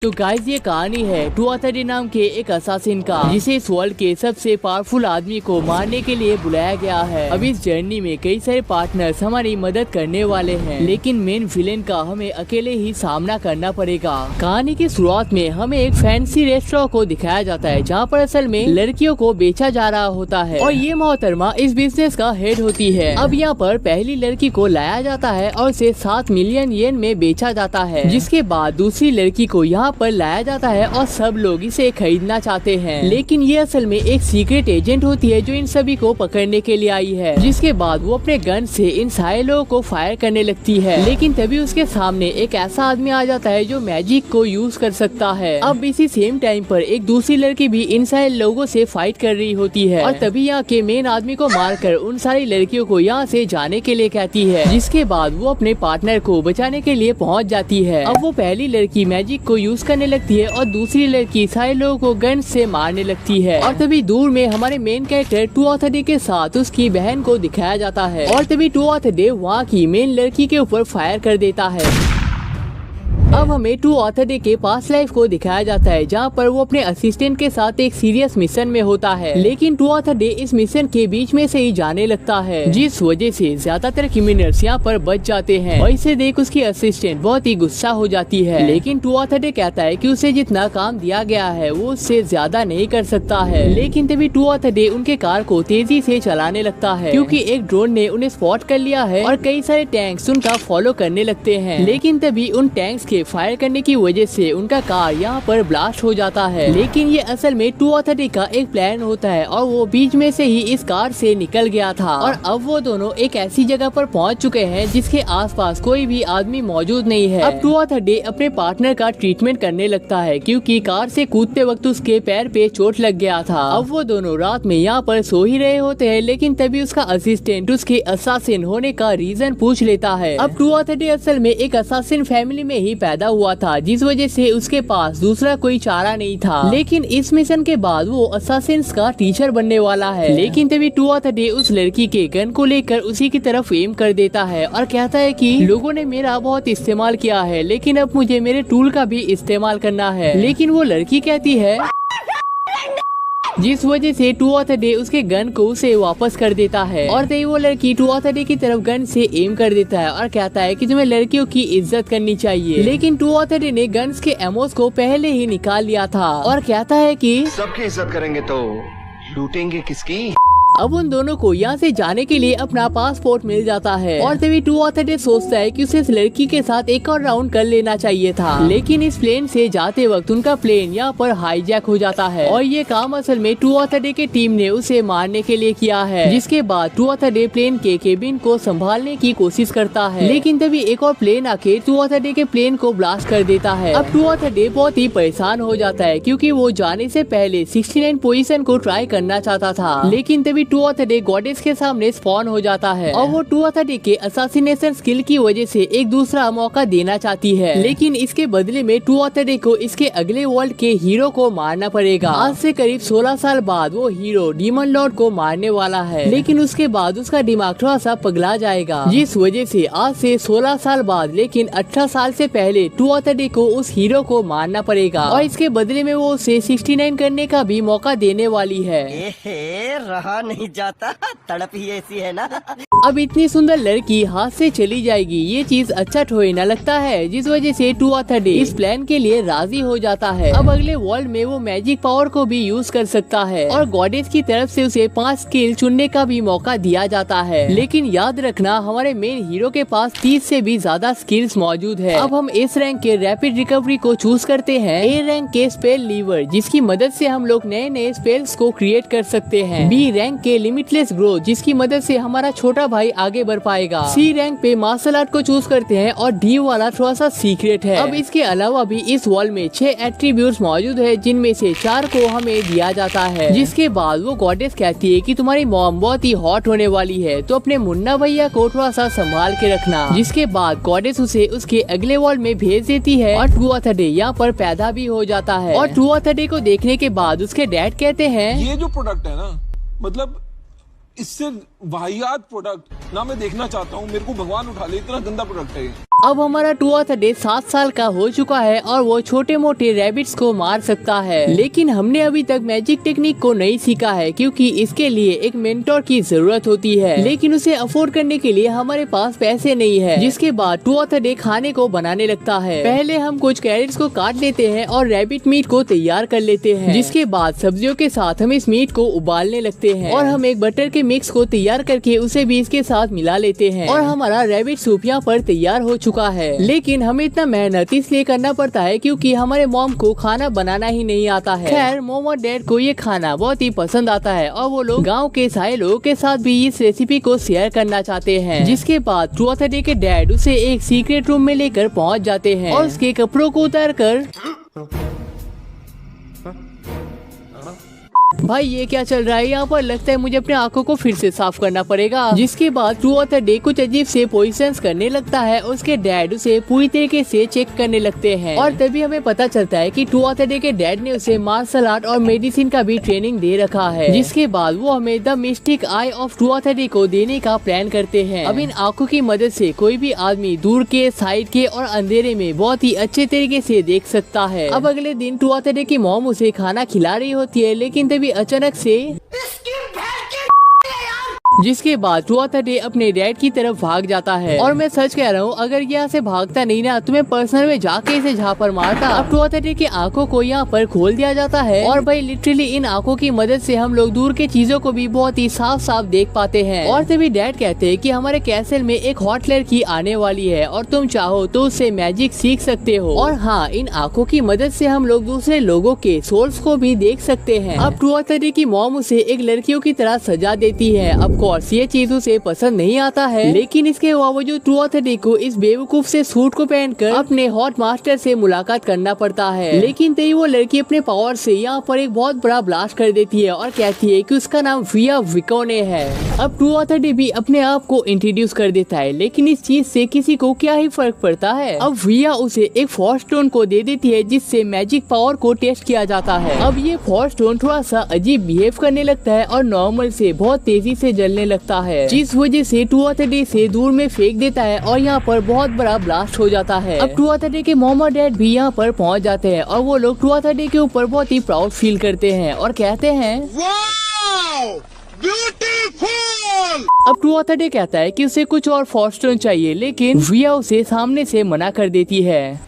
तो गाइस ये कहानी है टू अथॉरिटी नाम के एक असासिन का, जिसे इस वर्ल्ड के सबसे पावरफुल आदमी को मारने के लिए बुलाया गया है। अब इस जर्नी में कई सारे पार्टनर्स हमारी मदद करने वाले हैं, लेकिन मेन विलेन का हमें अकेले ही सामना करना पड़ेगा। कहानी की शुरुआत में हमें एक फैंसी रेस्टोरेंट को दिखाया जाता है, जहाँ पर असल में लड़कियों को बेचा जा रहा होता है और ये मोहतरमा इस बिजनेस का हेड होती है। अब यहाँ पर पहली लड़की को लाया जाता है और उसे 7 मिलियन येन में बेचा जाता है, जिसके बाद दूसरी लड़की को यहाँ पर लाया जाता है और सब लोग इसे खरीदना चाहते हैं, लेकिन ये असल में एक सीक्रेट एजेंट होती है जो इन सभी को पकड़ने के लिए आई है। जिसके बाद वो अपने गन से इन सारे लोगों को फायर करने लगती है, लेकिन तभी उसके सामने एक ऐसा आदमी आ जाता है जो मैजिक को यूज कर सकता है। अब इसी सेम टाइम पर एक दूसरी लड़की भी इन सारे लोगों से फाइट कर रही होती है और तभी यहाँ के मेन आदमी को मारकर उन सारी लड़कियों को यहाँ से जाने के लिए कहती है। जिसके बाद वो अपने पार्टनर को बचाने के लिए पहुँच जाती है। अब वो पहली लड़की मैजिक को यूज करने लगती है और दूसरी लड़की सारे लोगों को गन से मारने लगती है और तभी दूर में हमारे मेन कैरेक्टर टू अथॉरिटी के साथ उसकी बहन को दिखाया जाता है और तभी टू अथॉरिटी वहाँ की मेन लड़की के ऊपर फायर कर देता है। अब हमें टू अथॉरिटी के पास्ट लाइफ को दिखाया जाता है, जहाँ पर वो अपने असिस्टेंट के साथ एक सीरियस मिशन में होता है, लेकिन टू अथॉरिटी इस मिशन के बीच में से ही जाने लगता है, जिस वजह से ज्यादातर क्रिमिनल्स यहाँ पर बच जाते हैं और इसे देख उसकी असिस्टेंट बहुत ही गुस्सा हो जाती है। लेकिन टू अथॉरिटी कहता है कि उसे जितना काम दिया गया है वो उससे ज्यादा नहीं कर सकता है। लेकिन तभी टू अथॉरिटी उनके कार को तेजी से चलाने लगता है, क्योंकि एक ड्रोन ने उन्हें स्पॉट कर लिया है और कई सारे टैंक्स उनका फॉलो करने लगते हैं। लेकिन तभी उन टैंक्स के फायर करने की वजह से उनका कार यहाँ पर ब्लास्ट हो जाता है, लेकिन ये असल में टू अथॉरिटी का एक प्लान होता है और वो बीच में से ही इस कार से निकल गया था और अब वो दोनों एक ऐसी जगह पर पहुँच चुके हैं जिसके आसपास कोई भी आदमी मौजूद नहीं है। अब टू अथॉरिटी अपने पार्टनर का ट्रीटमेंट करने लगता है, क्योंकि कार से कूदते वक्त उसके पैर पे चोट लग गया था। अब वो दोनों रात में यहाँ पर सो ही रहे होते हैं, लेकिन तभी उसका असिस्टेंट उसके असासिन होने का रीजन पूछ लेता है। अब टू अथॉरिटी असल में एक असासिन फैमिली में ही पैदा हुआ था, जिस वजह से उसके पास दूसरा कोई चारा नहीं था। लेकिन इस मिशन के बाद वो असासिन्स का टीचर बनने वाला है। लेकिन तभी टू अथॉरिटी उस लड़की के गन को लेकर उसी की तरफ एम कर देता है और कहता है कि लोगों ने मेरा बहुत इस्तेमाल किया है, लेकिन अब मुझे मेरे टूल का भी इस्तेमाल करना है। लेकिन वो लड़की कहती है, जिस वजह से टू अथॉरिटी उसके गन को उसे वापस कर देता है और तभी वो लड़की टू अथॉरिटी की तरफ गन से एम कर देता है और कहता है कि तुम्हें लड़कियों की इज्जत करनी चाहिए। लेकिन टू अथॉरिटी ने गन्स के एमोस को पहले ही निकाल लिया था और कहता है कि सबकी इज्जत करेंगे तो लूटेंगे किसकी। अब उन दोनों को यहाँ से जाने के लिए अपना पासपोर्ट मिल जाता है और तभी टू अथॉरिटी सोचता है कि उसे इस लड़की के साथ एक और राउंड कर लेना चाहिए था। लेकिन इस प्लेन से जाते वक्त उनका प्लेन यहाँ पर हाईजैक हो जाता है और ये काम असल में टू अथॉरिटी की टीम ने उसे मारने के लिए किया है। जिसके बाद टू अथॉरिटी प्लेन के केबिन को संभालने की कोशिश करता है, लेकिन तभी एक और प्लेन आके टू अथॉरिटी के प्लेन को ब्लास्ट कर देता है। अब टू अथॉरिटी बहुत ही परेशान हो जाता है, क्योंकि वो जाने से पहले 69 पोजीशन को ट्राई करना चाहता था, लेकिन तभी टू अथॉरिटी गॉडेस के सामने स्पॉन हो जाता है और वो टू अथॉरिटी के असैसिनेशन स्किल की वजह से एक दूसरा मौका देना चाहती है। लेकिन इसके बदले में टू अथॉरिटी को इसके अगले वर्ल्ड के हीरो को मारना पड़ेगा। आज से करीब 16 साल बाद वो हीरो डीमन लॉर्ड को मारने वाला है, लेकिन उसके बाद उसका दिमाग थोड़ा सा पगला जाएगा, जिस वजह से आज से 16 साल बाद लेकिन 18 साल से पहले टू अथॉरिटी को उस हीरो को मारना पड़ेगा और इसके बदले में वो उसे 69 करने का भी मौका देने वाली है। रहा नहीं जाता, तड़प ही ऐसी है ना। अब इतनी सुंदर लड़की हाथ से चली जाएगी, ये चीज अच्छा थोड़ी ना लगता है, जिस वजह से टू अथॉरिटी इस प्लान के लिए राजी हो जाता है। अब अगले वर्ल्ड में वो मैजिक पावर को भी यूज कर सकता है और गॉडेस की तरफ से उसे 5 स्किल चुनने का भी मौका दिया जाता है। लेकिन याद रखना, हमारे मेन हीरो के पास 30 से भी ज्यादा स्किल्स मौजूद है। अब हम इस रैंक के रैपिड रिकवरी को चूज करते हैं, ए रैंक के स्पेल लीवर, जिसकी मदद से हम लोग नए नए स्पेल्स को क्रिएट कर सकते हैं, बी रैंक के लिमिटलेस ग्रोथ, जिसकी मदद से हमारा छोटा भाई आगे बढ़ पाएगा, सी रैंक पे मार्शल आर्ट को चूज करते हैं और डी वाला थोड़ा सा सीक्रेट है। अब इसके अलावा भी इस वर्ल्ड में 6 एट्रीब्यूट्स मौजूद है, जिनमें से 4 को हमें दिया जाता है। जिसके बाद वो गॉडेस कहती है कि तुम्हारी मॉम बहुत ही हॉट होने वाली है, तो अपने मुन्ना भैया को थोड़ा सा संभाल के रखना। जिसके बाद गॉडेस उसे उसके अगले वर्ल्ड में भेज देती है और टू अथॉरिटी यहाँ पर पैदा भी हो जाता है। और टू अथॉरिटी को देखने के बाद उसके डैड कहते हैं, ये जो प्रोडक्ट है ना, मतलब इससे वाहियात प्रोडक्ट ना मैं देखना चाहता हूँ, मेरे को भगवान उठा ले, इतना गंदा प्रोडक्ट है ये। अब हमारा टुआथडे 7 साल का हो चुका है और वो छोटे मोटे रैबिट्स को मार सकता है, लेकिन हमने अभी तक मैजिक टेक्निक को नहीं सीखा है क्योंकि इसके लिए एक मेंटोर की जरूरत होती है, लेकिन उसे अफोर्ड करने के लिए हमारे पास पैसे नहीं है। जिसके बाद टुआथडे खाने को बनाने लगता है। पहले हम कुछ कैरेट्स को काट लेते हैं और रैबिट मीट को तैयार कर लेते हैं, जिसके बाद सब्जियों के साथ हम इस मीट को उबालने लगते हैं और हम एक बटर के मिक्स को तैयार करके उसे भी इसके साथ मिला लेते हैं और हमारा रैबिट सूप यहाँ पर तैयार हो चुका है। लेकिन हमें इतना मेहनत इसलिए करना पड़ता है क्योंकि हमारे मॉम को खाना बनाना ही नहीं आता है। खैर मॉम और डैड को ये खाना बहुत ही पसंद आता है और वो लोग गांव के सारे लोगों के साथ भी इस रेसिपी को शेयर करना चाहते हैं। जिसके बाद टुआथडे के डैड उसे एक सीक्रेट रूम में लेकर पहुंच जाते हैं और उसके कपड़ों को उतार कर भाई ये क्या चल रहा है यहाँ पर, लगता है मुझे अपने आंखों को फिर से साफ करना पड़ेगा। जिसके बाद टुआथडे कुछ अजीब से पोजीशंस करने लगता है। उसके डैड उसे पूरी तरीके से चेक करने लगते हैं और तभी हमें पता चलता है कि टुआथडे के डैड ने उसे मार्शल आर्ट और मेडिसिन का भी ट्रेनिंग दे रखा है। जिसके बाद वो हमें द मिस्टिक आई ऑफ टुआथडे को देने का प्लान करते हैं। अब इन आंखों की मदद से कोई भी आदमी दूर के, साइड के और अंधेरे में बहुत ही अच्छे तरीके से देख सकता है। अब अगले दिन टुआथडे की मॉम उसे खाना खिला रही होती है, लेकिन तभी अचानक से जिसके बाद टुआथडे अपने डैड की तरफ भाग जाता है। और मैं सच कह रहा हूँ, अगर यहाँ से भागता नहीं ना तो मैं पर्सनल में जाके इसे झापर मारता। अब टुआथडे की आंखों को यहाँ पर खोल दिया जाता है और भाई लिटरली इन आंखों की मदद से हम लोग दूर के चीजों को भी बहुत ही साफ साफ देख पाते हैं। और तभी डैड कहते हैं कि हमारे कैसल में एक हॉट लड़की आने वाली है और तुम चाहो तो उससे मैजिक सीख सकते हो। और हाँ, इन आंखों की मदद से हम लोग दूसरे लोगों के सोल्स को भी देख सकते हैं। अब टुआथडे की मॉम उसे एक लड़कियों की तरह सजा देती है। अब ये चीज उसे पसंद नहीं आता है, लेकिन इसके बावजूद टुआथडे को इस बेवकूफ से सूट को पहनकर अपने हॉट मास्टर से मुलाकात करना पड़ता है। लेकिन तभी वो लड़की अपने पावर से यहाँ पर एक बहुत बड़ा ब्लास्ट कर देती है और कहती है कि उसका नाम विया विकोने है। अब टुआथडे भी अपने आप को इंट्रोड्यूस कर देता है, लेकिन इस चीज से किसी को क्या ही फर्क पड़ता है। अब विया उसे एक फोर्स स्टोन को दे देती है जिससे मैजिक पावर को टेस्ट किया जाता है। अब ये फोर्स स्टोन थोड़ा सा अजीब बिहेव करने लगता है और नॉर्मल से बहुत तेजी से जलने लगता है, जिस वजह से टुआथडे से दूर में फेंक देता है और यहाँ पर बहुत बड़ा ब्लास्ट हो जाता है। अब टुआथडे के मॉम और डैड भी यहाँ पर पहुँच जाते हैं और वो लोग टुआथडे के ऊपर बहुत ही प्राउड फील करते हैं और कहते हैं ब्यूटीफुल। अब टुआथडे कहता है कि उसे कुछ और फॉर्स्टोन चाहिए, लेकिन विया उसे सामने से मना कर देती है।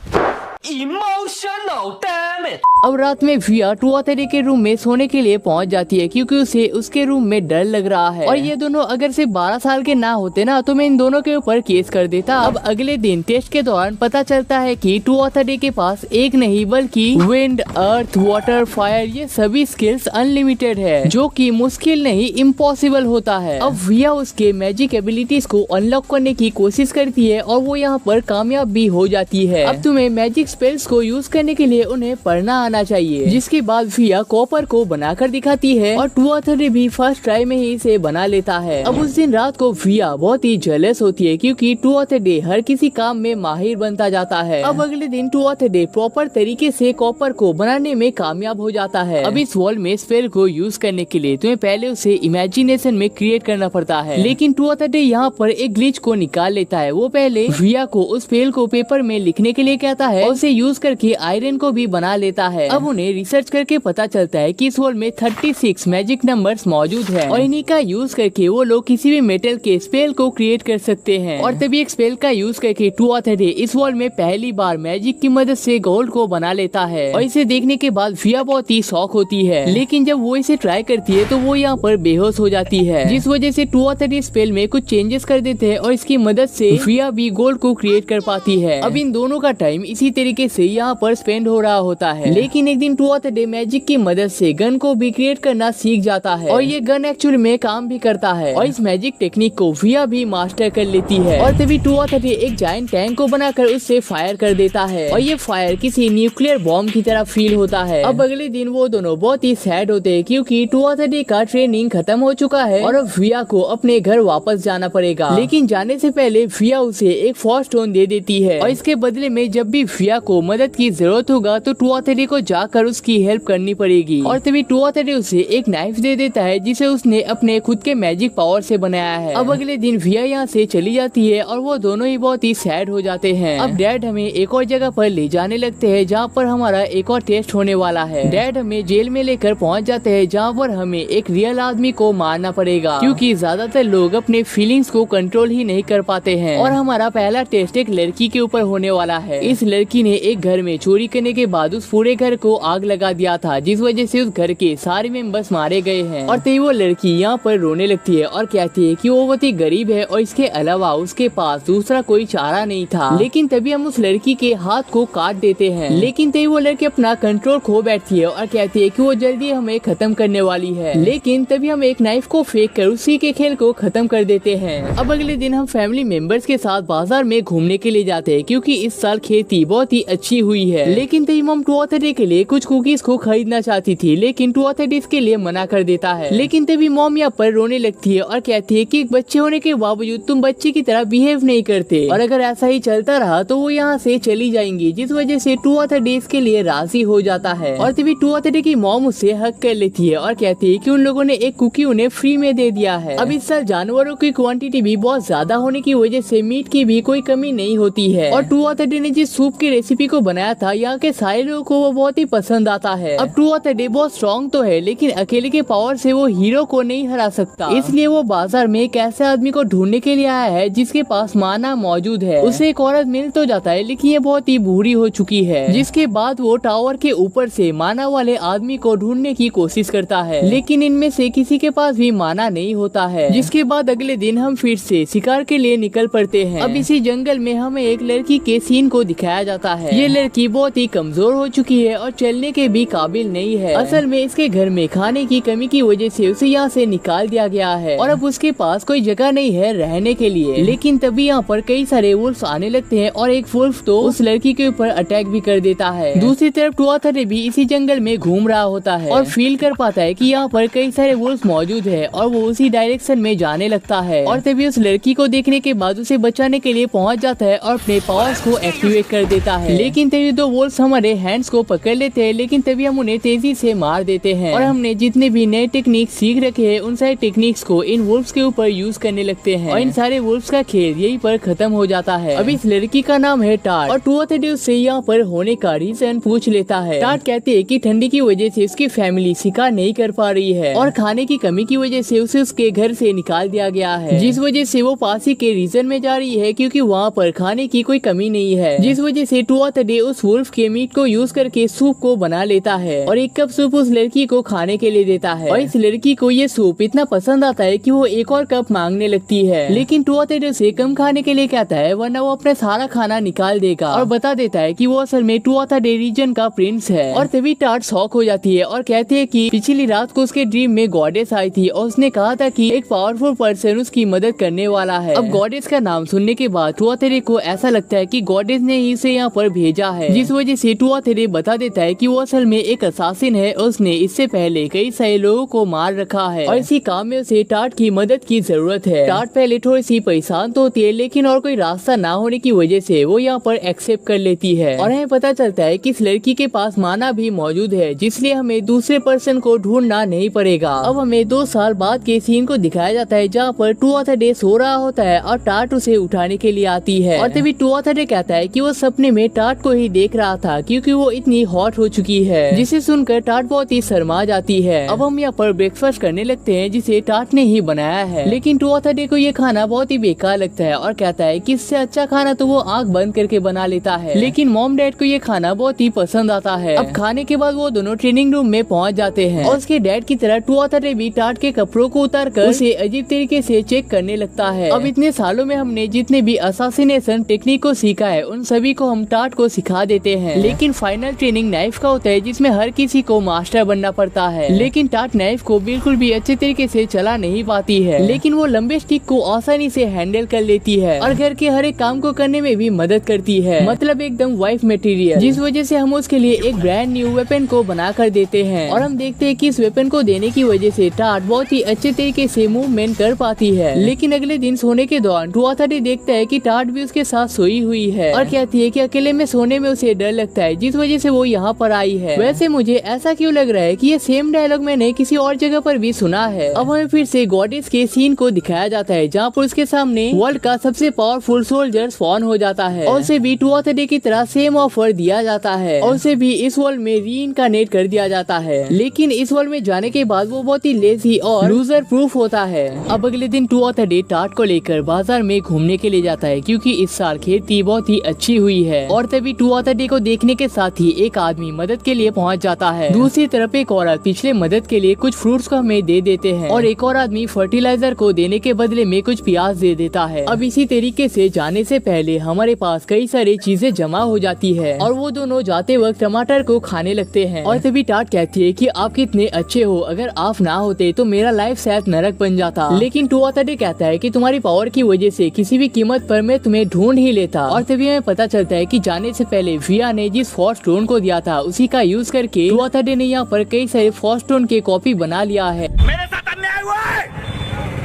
Emotional damn it. अब रात में विया टुआथडे के रूम में सोने के लिए पहुंच जाती है क्योंकि उसे उसके रूम में डर लग रहा है। और ये दोनों अगर सिर्फ 12 साल के ना होते ना तो मैं इन दोनों के ऊपर केस कर देता। अब अगले दिन टेस्ट के दौरान पता चलता है कि टुआथडे के पास एक नहीं बल्कि विंड, अर्थ, वाटर, फायर ये सभी स्किल्स अनलिमिटेड है, जो कि मुश्किल नहीं इम्पॉसिबल होता है। अब विया उसके मैजिक एबिलिटीज को अनलॉक करने की कोशिश करती है और वो यहाँ पर कामयाब भी हो जाती है। अब तुम्हें मैजिक स्पेल्स को यूज करने के लिए उन्हें पढ़ना आना चाहिए। जिसके बाद विया कॉपर को बनाकर दिखाती है और टुआथडे भी फर्स्ट ट्राई में ही इसे बना लेता है। अब उस दिन रात को विया बहुत ही जेलस होती है क्योंकि टुआथडे हर किसी काम में माहिर बनता जाता है। अब अगले दिन टुआथडे प्रॉपर तरीके से कॉपर को बनाने में कामयाब हो जाता है। अब इस वर्ल्ड में स्पेल को यूज करने के लिए तुम्हें पहले उसे इमेजिनेशन में क्रिएट करना पड़ता है, लेकिन टुआथडे यहाँ पर एक ग्लिच को निकाल लेता है। वो पहले विया को उस स्पेल को पेपर में लिखने के लिए कहता है और उसे यूज करके आयरन को भी बना लेता है। अब उन्हें रिसर्च करके पता चलता है कि इस वर्ल्ड में 36 मैजिक नंबर्स मौजूद हैं और इन्हीं का यूज करके वो लोग किसी भी मेटल के स्पेल को क्रिएट कर सकते हैं। और तभी एक स्पेल का यूज करके टुआथडे इस वर्ल्ड में पहली बार मैजिक की मदद से गोल्ड को बना लेता है। और इसे देखने के बाद विया बहुत ही शॉक होती है, लेकिन जब वो इसे ट्राई करती है तो वो यहाँ पर बेहोश हो जाती है, जिस वजह से टुआथडे स्पेल में कुछ चेंजेस कर देते हैं और इसकी मदद से विया भी गोल्ड को क्रिएट कर पाती है। अब इन दोनों का टाइम इसी तरीके से यहाँ पर स्पेंड हो रहा होता है, लेकिन एक दिन टुआथडे मैजिक की मदद से गन को भी क्रिएट करना सीख जाता है और ये गन एक्चुअली में काम भी करता है और इस मैजिक टेक्निक को विया भी मास्टर कर लेती है। और तभी टुआथडे एक जायंट टैंक को बनाकर उससे फायर कर देता है और ये फायर किसी न्यूक्लियर बॉम्ब की तरह फील होता है। अब अगले दिन वो दोनों बहुत ही सैड होते हैं क्योंकि टुआथडे का ट्रेनिंग खत्म हो चुका है और अब विया को अपने घर वापस जाना पड़ेगा। लेकिन जाने से पहले विया उसे एक फोर्स स्टोन दे देती है और इसके बदले में जब भी विया को मदद की जरूरत होगा तो अथॉरिटी को जाकर उसकी हेल्प करनी पड़ेगी। और तभी टू अथॉरिटी उसे एक नाइफ दे देता है जिसे उसने अपने खुद के मैजिक पावर से बनाया है। अब अगले दिन विया यहाँ से चली जाती है और वो दोनों ही बहुत ही सैड हो जाते हैं। अब डैड हमें एक और जगह पर ले जाने लगते हैं जहाँ पर हमारा एक और टेस्ट होने वाला है। डैड हमें जेल में लेकर पहुँच जाते हैं जहाँ पर हमें एक रियल आदमी को मारना पड़ेगा क्योंकि ज्यादातर लोग अपने फीलिंग्स को कंट्रोल ही नहीं कर पाते हैं। और हमारा पहला टेस्ट एक लड़की के ऊपर होने वाला है। इस लड़की ने एक घर में चोरी करने के बाद उस पूरे घर को आग लगा दिया था जिस वजह से उस घर के सारे मेंबर्स मारे गए हैं। और तभी वो लड़की यहाँ पर रोने लगती है और कहती है कि वो बहुत ही गरीब है और इसके अलावा उसके पास दूसरा कोई चारा नहीं था। लेकिन तभी हम उस लड़की के हाथ को काट देते हैं। लेकिन तभी वो लड़की अपना कंट्रोल खो बैठती है और कहती है कि वो जल्दी हमें खत्म करने वाली है। लेकिन तभी हम एक नाइफ को फेंक कर उसी के खेल को खत्म कर देते हैं। अब अगले दिन हम फैमिली मेंबर्स के साथ बाजार में घूमने के लिए जाते हैं क्योंकि इस साल खेती बहुत ही अच्छी हुई है। लेकिन तभी मम टू अथॉरिटी के लिए कुछ कुकीज को खरीदना चाहती थी लेकिन टू अथॉरिटी इसके लिए मना कर देता है। लेकिन तभी मॉम यहाँ पर रोने लगती है और कहती है कि एक बच्चे होने के बावजूद तुम बच्चे की तरह बिहेव नहीं करते और अगर ऐसा ही चलता रहा तो वो यहाँ से चली जाएंगी, जिस वजह से टू अथॉरिटी इसके लिए राजी हो जाता है। और तभी टू अथॉरिटी की मॉम उससे हक कर लेती है और कहती है कि उन लोगों ने एक कुकी उन्हें फ्री में दे दिया है। अब इस साल जानवरों की क्वांटिटी भी बहुत ज्यादा होने की वजह से मीट की भी कोई कमी नहीं होती है। और टू अथॉरिटी ने जिस सूप की रेसिपी को बनाया था यहाँ के सारे लोगों को वो बहुत ही पसंद आता है। अब टू अथॉरिटी बहुत स्ट्रॉन्ग तो है लेकिन अकेले के पावर से वो हीरो को नहीं हरा सकता, इसलिए वो बाजार में एक ऐसे आदमी को ढूंढने के लिए आया है जिसके पास माना मौजूद है। उसे एक औरत मिल तो जाता है लेकिन ये बहुत ही बूढ़ी हो चुकी है, जिसके बाद वो टावर के ऊपर से माना वाले आदमी को ढूंढने की कोशिश करता है लेकिन इनमें से किसी के पास भी माना नहीं होता है। जिसके बाद अगले दिन हम फिर से शिकार के लिए निकल पड़ते हैं। अब इसी जंगल में हमें एक लड़की के सीन को दिखाया जाता है। ये लड़की बहुत ही कमजोर हो चुकी है और चलने के भी काबिल नहीं है। असल में इसके घर में खाने की कमी की वजह से उसे यहाँ से निकाल दिया गया है और अब उसके पास कोई जगह नहीं है रहने के लिए। लेकिन तभी यहाँ पर कई सारे वुल्फ आने लगते हैं और एक वुल्फ तो उस लड़की के ऊपर अटैक भी कर देता है। दूसरी तरफ टू अथॉरिटी भी इसी जंगल में घूम रहा होता है और फील कर पाता है कि यहाँ पर कई सारे वुल्फ मौजूद है और वो उसी डायरेक्शन में जाने लगता है। और तभी उस लड़की को देखने के बाद उसे बचाने के लिए पहुँच जाता है और अपने पावर्स को एक्टिवेट कर देता है। लेकिन तभी दो वुल्फ हमारे हैंड्स को पकड़ लेते हैं लेकिन तभी हम उन्हें तेजी से मार देते हैं और हमने जितने भी नए टेक्निक सीख रखे हैं उन सारे टेक्निक्स को इन वुल्फ्स के ऊपर यूज करने लगते हैं और इन सारे वुल्फ्स का खेल यहीं पर खत्म हो जाता है। अब इस लड़की का नाम है टाट और टू अथॉरिटी उससे यहाँ पर होने का रीजन पूछ लेता है। टाट कहते हैं कि ठंडी की वजह से उसकी फैमिली शिकार नहीं कर पा रही है और खाने की कमी की वजह से उसे उसके घर से निकाल दिया गया है, जिस वजह से वो पास ही के रीजन में जा रही है क्योंकि वहाँ पर खाने की कोई कमी नहीं है। जिस वजह से टू अथॉरिटी उस वुल्फ के मीट को यूज करके सूप को बना लेता है और एक कप सूप उस लड़की को खाने के लिए देता है। और इस लड़की को ये सूप इतना पसंद आता है कि वो एक और कप मांगने लगती है लेकिन टू अथॉरिटी उसे कम खाने के लिए कहता है वरना वो अपना सारा खाना निकाल देगा और बता देता है कि वो असल में टू अथॉरिटी रीजन का प्रिंस है। और तभी टाट शॉक हो जाती है और कहती है कि पिछली रात को उसके ड्रीम में गॉडेस आई थी और उसने कहा था कि एक पावरफुल पर्सन उसकी मदद करने वाला है। अब गॉडेस का नाम सुनने के बाद टू अथॉरिटी को ऐसा लगता है कि गॉडेस ने ही उसे यहाँ पर भेजा है, जिस वजह से टू अथॉरिटी बता देता है कि वो असल में एक असासिन है। उसने इससे पहले कई सारे लोगों को मार रखा है और इसी काम में उसे टाट की मदद की जरूरत है। टाट पहले थोड़ी सी परेशान तो होती है लेकिन और कोई रास्ता ना होने की वजह से वो यहाँ पर एक्सेप्ट कर लेती है और हमें पता चलता है कि इस लड़की के पास माना भी मौजूद है, जिसलिए हमें दूसरे पर्सन को ढूंढना नहीं पड़ेगा। अब हमें 2 साल बाद के सीन को दिखाया जाता है जहाँ पर टू अथॉरिटी सो रहा होता है और टाट उसे उठाने के लिए आती है और तभी टू अथॉरिटी कहता है कि वो सपने में टाट को ही देख रहा था क्योंकि वो इतनी हॉट हो चुकी है, जिसे सुनकर टाट बहुत ही शर्मा जाती है। अब हम यहाँ पर ब्रेकफास्ट करने लगते हैं जिसे टाट ने ही बनाया है लेकिन टू अथॉरिटी को ये खाना बहुत ही बेकार लगता है और कहता है कि इससे अच्छा खाना तो वो आंख बंद करके बना लेता है। लेकिन मॉम डैड को ये खाना बहुत ही पसंद आता है। अब खाने के बाद वो दोनों ट्रेनिंग रूम में पहुंच जाते हैं और उसके डैड की तरह टू अथॉरिटी भी टाट के कपड़ों को उतार कर उसे अजीब तरीके से चेक करने लगता है। अब इतने सालों में हमने जितने भी असासिनेशन टेक्निक को सीखा है उन सभी को हम टाट को सिखा देते हैं, लेकिन फाइनल ट्रेनिंग नाइफ का होता है जिसमें हर किसी को मास्टर बनना पड़ता है। लेकिन टाट नाइफ को बिल्कुल भी अच्छे तरीके से चला नहीं पाती है, लेकिन वो लंबे स्टिक को आसानी से हैंडल कर लेती है और घर के हर एक काम को करने में भी मदद करती है, मतलब एकदम वाइफ मटेरियल, जिस वजह से हम उसके लिए एक ब्रांड न्यू वेपन को बना कर देते हैं। और हम देखते हैं कि इस वेपन को देने की वजह से टाट बहुत ही अच्छे तरीके से मूवमेंट कर पाती है। लेकिन अगले दिन सोने के दौरान टू अथॉरिटी देखता है कि टाट भी उसके साथ सोई हुई है और कहती है कि अकेले में सोने में उसे डर लगता है, जिस वजह वजह से वो यहाँ पर आई है। वैसे मुझे ऐसा क्यों लग रहा है कि ये सेम डायलॉग मैंने किसी और जगह पर भी सुना है। अब हमें फिर से गॉडेस के सीन को दिखाया जाता है जहाँ पर उसके सामने वर्ल्ड का सबसे पावरफुल सोल्जर स्पॉन हो जाता है और उसे भी टू ऑफ द डे की तरह सेम ऑफर दिया जाता है और उसे भी इस वर्ल्ड में रीइंकार्नेट कर दिया जाता है। लेकिन इस वर्ल्ड में जाने के बाद वो बहुत ही लेजी और लूजर प्रूफ होता है। अब अगले दिन टू ऑफ द डे टाट को लेकर बाजार में घूमने के लिए जाता है क्योंकि इस साल खेती बहुत ही अच्छी हुई है और तभी टू ऑफ द डे को देखने के साथ ही एक आदमी मदद के लिए पहुंच जाता है। दूसरी तरफ एक औरत पिछले मदद के लिए कुछ फ्रूट्स को हमें दे देते हैं और एक और आदमी फर्टिलाइजर को देने के बदले में कुछ प्याज दे देता है। अब इसी तरीके से जाने से पहले हमारे पास कई सारी चीजें जमा हो जाती है और वो दोनों जाते वक्त टमाटर को खाने लगते हैं और तभी टाट कहती है कि आप कितने अच्छे हो, अगर आप ना होते तो मेरा लाइफ शायद नरक बन जाता। लेकिन टू ऑफ द डे कहता है कि तुम्हारी पावर की वजह से किसी भी कीमत पर मैं तुम्हें ढूंढ ही लेता। और तभी हमें पता चलता है कि जाने से पहले विया ने जिस फॉर स्टोन को दिया था उसी का यूज करके टू ऑफ द डे ने यहाँ पर कई सारे फॉर स्टोन के कॉपी बना लिया है। मेरे साथ अन्याय हुआ है,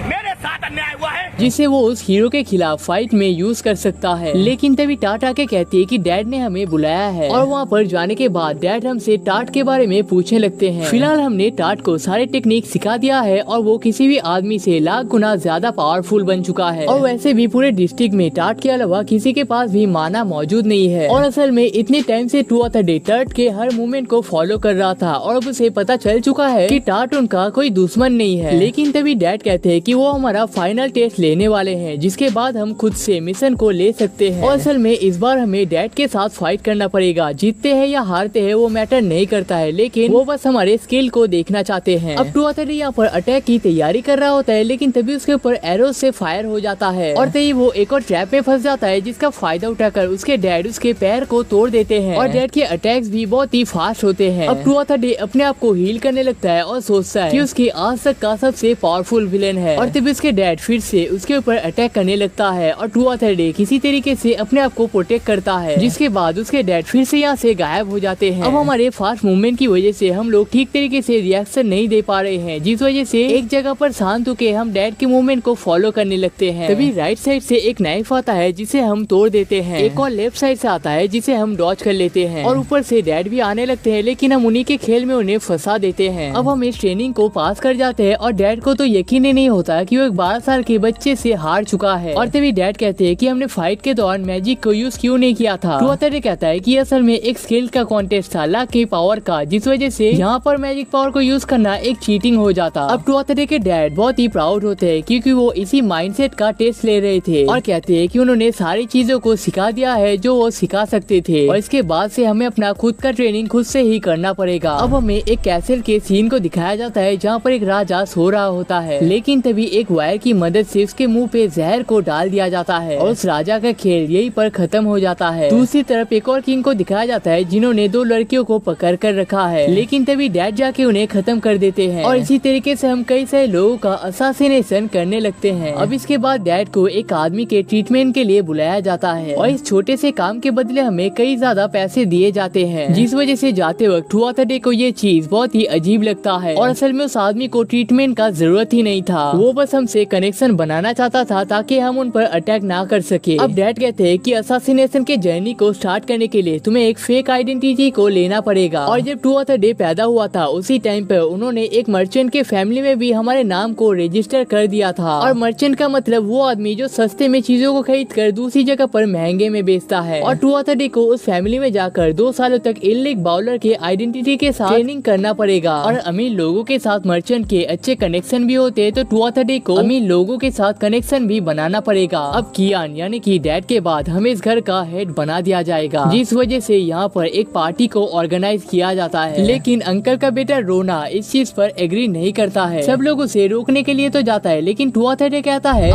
मेरे साथ अन्याय हुआ है, जिसे वो उस हीरो के खिलाफ फाइट में यूज कर सकता है। लेकिन तभी टाट आके कहती है कि डैड ने हमें बुलाया है और वहाँ पर जाने के बाद डैड हमसे टाट के बारे में पूछने लगते हैं। फिलहाल हमने टाट को सारे टेक्निक सिखा दिया है और वो किसी भी आदमी से लाख गुना ज्यादा पावरफुल बन चुका है और वैसे भी पूरे डिस्ट्रिक्ट में टाट के अलावा किसी के पास भी माना मौजूद नहीं है। और असल में इतने टाइम से टू ऑफ द डे टाट के हर मूवमेंट को फॉलो कर रहा था और अब उसे पता चल चुका है कि टाट उनका कोई दुश्मन नहीं है। लेकिन तभी डैड कहते हैं कि वो हमारा फाइनल टेस्ट लेने वाले हैं जिसके बाद हम खुद से मिशन को ले सकते हैं। और असल में इस बार हमें डैड के साथ फाइट करना पड़ेगा, जीतते हैं या हारते हैं वो मैटर नहीं करता है, लेकिन वो बस हमारे स्किल को देखना चाहते हैं। अब टू ऑफ द डे यहाँ पर अटैक की तैयारी कर रहा होता है लेकिन तभी उसके ऊपर एरो से फायर हो जाता है और तभी वो एक और ट्रैप में फंस जाता है जिसका फायदा उठाकर उसके डैड उसके पैर को तोड़ देते हैं और डैड के अटैक्स भी बहुत ही फास्ट होते हैं। अब टू ऑफ द डे अपने आप को हील करने लगता है और सोचता है कि उसकी आज तक का सबसे पावरफुल विलेन है और तभी उसके डैड फिर से उसके ऊपर अटैक करने लगता है और टू ऑफ द डे किसी तरीके से अपने आप को प्रोटेक्ट करता है जिसके बाद उसके डैड फिर से यहाँ से गायब हो जाते हैं। अब हमारे फास्ट मूवमेंट की वजह से हम लोग ठीक तरीके से रिएक्शन नहीं दे पा रहे हैं जिस वजह से एक जगह पर शांत होकर हम डैड के मूवमेंट को फॉलो करने लगते हैं। तभी राइट साइड से एक नाइफ आता है जिसे हम तोड़ देते हैं, एक और लेफ्ट साइड से आता है जिसे हम डॉज कर लेते हैं और ऊपर से डैड भी आने लगते हैं लेकिन हम उन्हीं के खेल में उन्हें फंसा देते हैं। अब हम इस ट्रेनिंग को पास कर जाते हैं और डैड को तो यकीन ही नहीं होता कि वो एक 12 साल के बच्चे से हार चुका है और तभी डैड कहते हैं कि हमने फाइट के दौरान मैजिक को यूज क्यों नहीं किया था। टू ऑफ द डे कहता है कि असल में एक स्किल का कॉन्टेस्ट था लाख की पावर का, जिस वजह से यहाँ पर मैजिक पावर को यूज करना एक चीटिंग हो जाता। अब टू ऑफ द डे के डैड बहुत ही प्राउड होते हैं क्योंकि वो इसी माइंडसेट का टेस्ट ले रहे थे और कहते हैं कि उन्होंने सारी चीजों को सिखा दिया है जो वो सिखा सकते थे और इसके बाद से हमें अपना खुद का ट्रेनिंग खुद से ही करना पड़ेगा। अब हमें एक कैसल के सीन को दिखाया जाता है जहाँ पर एक राजा सो रहा होता है लेकिन तभी एक वायर की मदद से उसके मुंह पे जहर को डाल दिया जाता है और उस राजा का खेल यही पर खत्म हो जाता है। दूसरी तरफ एक और किंग को दिखाया जाता है जिन्होंने 2 लड़कियों को पकड़ कर रखा है लेकिन तभी डैड जाके उन्हें खत्म कर देते हैं और इसी तरीके से हम कई सारे लोगों का असासिनेशन करने लगते हैं। अब इसके बाद डैड को एक आदमी के ट्रीटमेंट के लिए बुलाया जाता है और इस छोटे से काम के बदले हमें कई ज्यादा पैसे दिए जाते हैं जिस वजह से जाते वक्त टू ऑफ द डे को ये चीज बहुत ही अजीब लगता है और असल में उस आदमी को ट्रीटमेंट का जरूरत ही नहीं था, वो बस हमसे कनेक्शन बनाना चाहता था ताकि हम उन पर अटैक ना कर सके। अब डैड कहते हैं कि असासिनेशन के जर्नी को स्टार्ट करने के लिए तुम्हें एक फेक आइडेंटिटी को लेना पड़ेगा और जब टू ऑफ द डे पैदा हुआ था उसी टाइम पर उन्होंने एक मर्चेंट के फैमिली में भी हमारे नाम को रजिस्टर कर दिया था और मर्चेंट का मतलब वो आदमी जो सस्ते में चीजों को खरीद कर दूसरी जगह पर महंगे में बेचता है और टू ऑफ द डे को उस फैमिली में जाकर 2 सालों तक इलीग बाउलर के आइडेंटिटी के साथ ट्रेनिंग करना पड़ेगा और अमीर लोगों के साथ मर्चेंट के अच्छे कनेक्शन भी होते हैं तो टू ऑफ द डे को अमीर लोगों के साथ कनेक्शन भी बनाना पड़ेगा। अब कियान यानी कि डैड के बाद हमें इस घर का हेड बना दिया जाएगा जिस वजह से यहाँ पर एक पार्टी को ऑर्गेनाइज किया जाता है लेकिन अंकल का बेटा रोना इस चीज पर एग्री नहीं करता है। सब लोग उसे रोकने के लिए तो जाता है लेकिन टू ऑफ द डे कहता है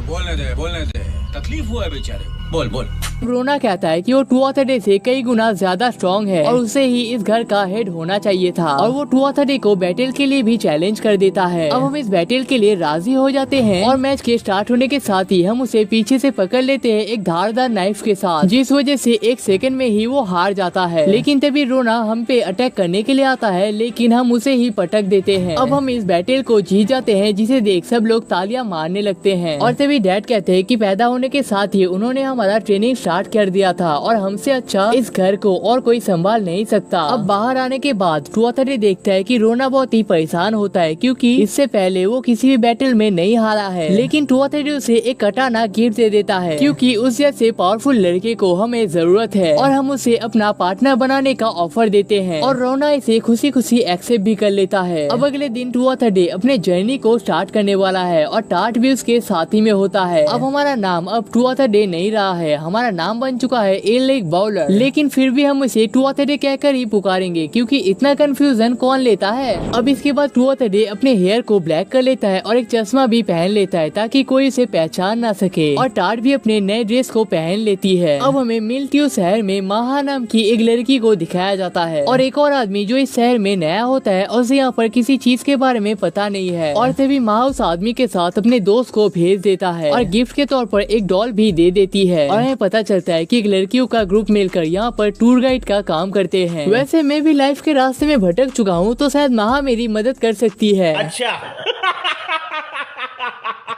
बोलने दे, तकलीफ हुआ है बेचारे को, बोल। रोना कहता है कि वो टू ऑफ द डे से कई गुना ज्यादा स्ट्रॉन्ग है और उसे ही इस घर का हेड होना चाहिए था और वो टू ऑफ द डे को बैटल के लिए भी चैलेंज कर देता है। अब हम इस बैटल के लिए राजी हो जाते हैं और मैच के स्टार्ट होने के साथ ही हम उसे पीछे से पकड़ लेते हैं एक धारदार नाइफ के साथ जिस वजह से 1 सेकंड में ही वो हार जाता है। लेकिन तभी रोना हम पे अटैक करने के लिए आता है लेकिन हम उसे ही पटक देते हैं। अब हम इस बैटल को जीत जाते हैं जिसे देख सब लोग तालियां मारने लगते हैं और तभी डैड कहते हैं कि पैदा होने के साथ ही उन्होंने हमारा ट्रेनिंग स्टार्ट कर दिया था और हमसे अच्छा इस घर को और कोई संभाल नहीं सकता। अब बाहर आने के बाद 230 देखता है कि रोना बहुत ही परेशान होता है क्योंकि इससे पहले वो किसी भी बैटल में नहीं हारा है, लेकिन 230 उसे एक कटाना गिफ्ट दे देता है क्योंकि उस जैसे पावरफुल लड़के को हमें जरूरत है और हम उसे अपना पार्टनर बनाने का ऑफर देते हैं और रोना इसे खुशी खुशी एक्सेप्ट भी कर लेता है। अब अगले दिन 230 अपने जर्नी को स्टार्ट करने वाला है और टार्ट भी उसके साथी में होता है। अब हमारा नाम अब 230 नहीं रहा है, हमारा नाम बन चुका है ए लेग बाउलर, लेकिन फिर भी हम इसे 230 कहकर ही पुकारेंगे क्योंकि इतना कंफ्यूजन कौन लेता है। अब इसके बाद 230 अपने हेयर को ब्लैक कर लेता है और एक चश्मा भी पहन लेता है ताकि कोई उसे पहचान ना सके और टार्ट भी अपने नए ड्रेस को पहन लेती है। अब हमें मिल्ट्यू शहर में महा नाम की एक लड़की को दिखाया जाता है और एक और आदमी जो इस शहर में नया होता है और उसे यहाँ पर किसी चीज के बारे में पता नहीं है और तभी महा उस आदमी के साथ अपने दोस्त को भेज देता है और गिफ्ट के तौर पर एक डॉल भी दे देती है और हमें पता चलता है कि एक लड़कियों का ग्रुप मिलकर यहाँ पर टूर गाइड का काम करते हैं। वैसे मैं भी लाइफ के रास्ते में भटक चुका हूँ तो शायद महा मेरी मदद कर सकती है। अच्छा।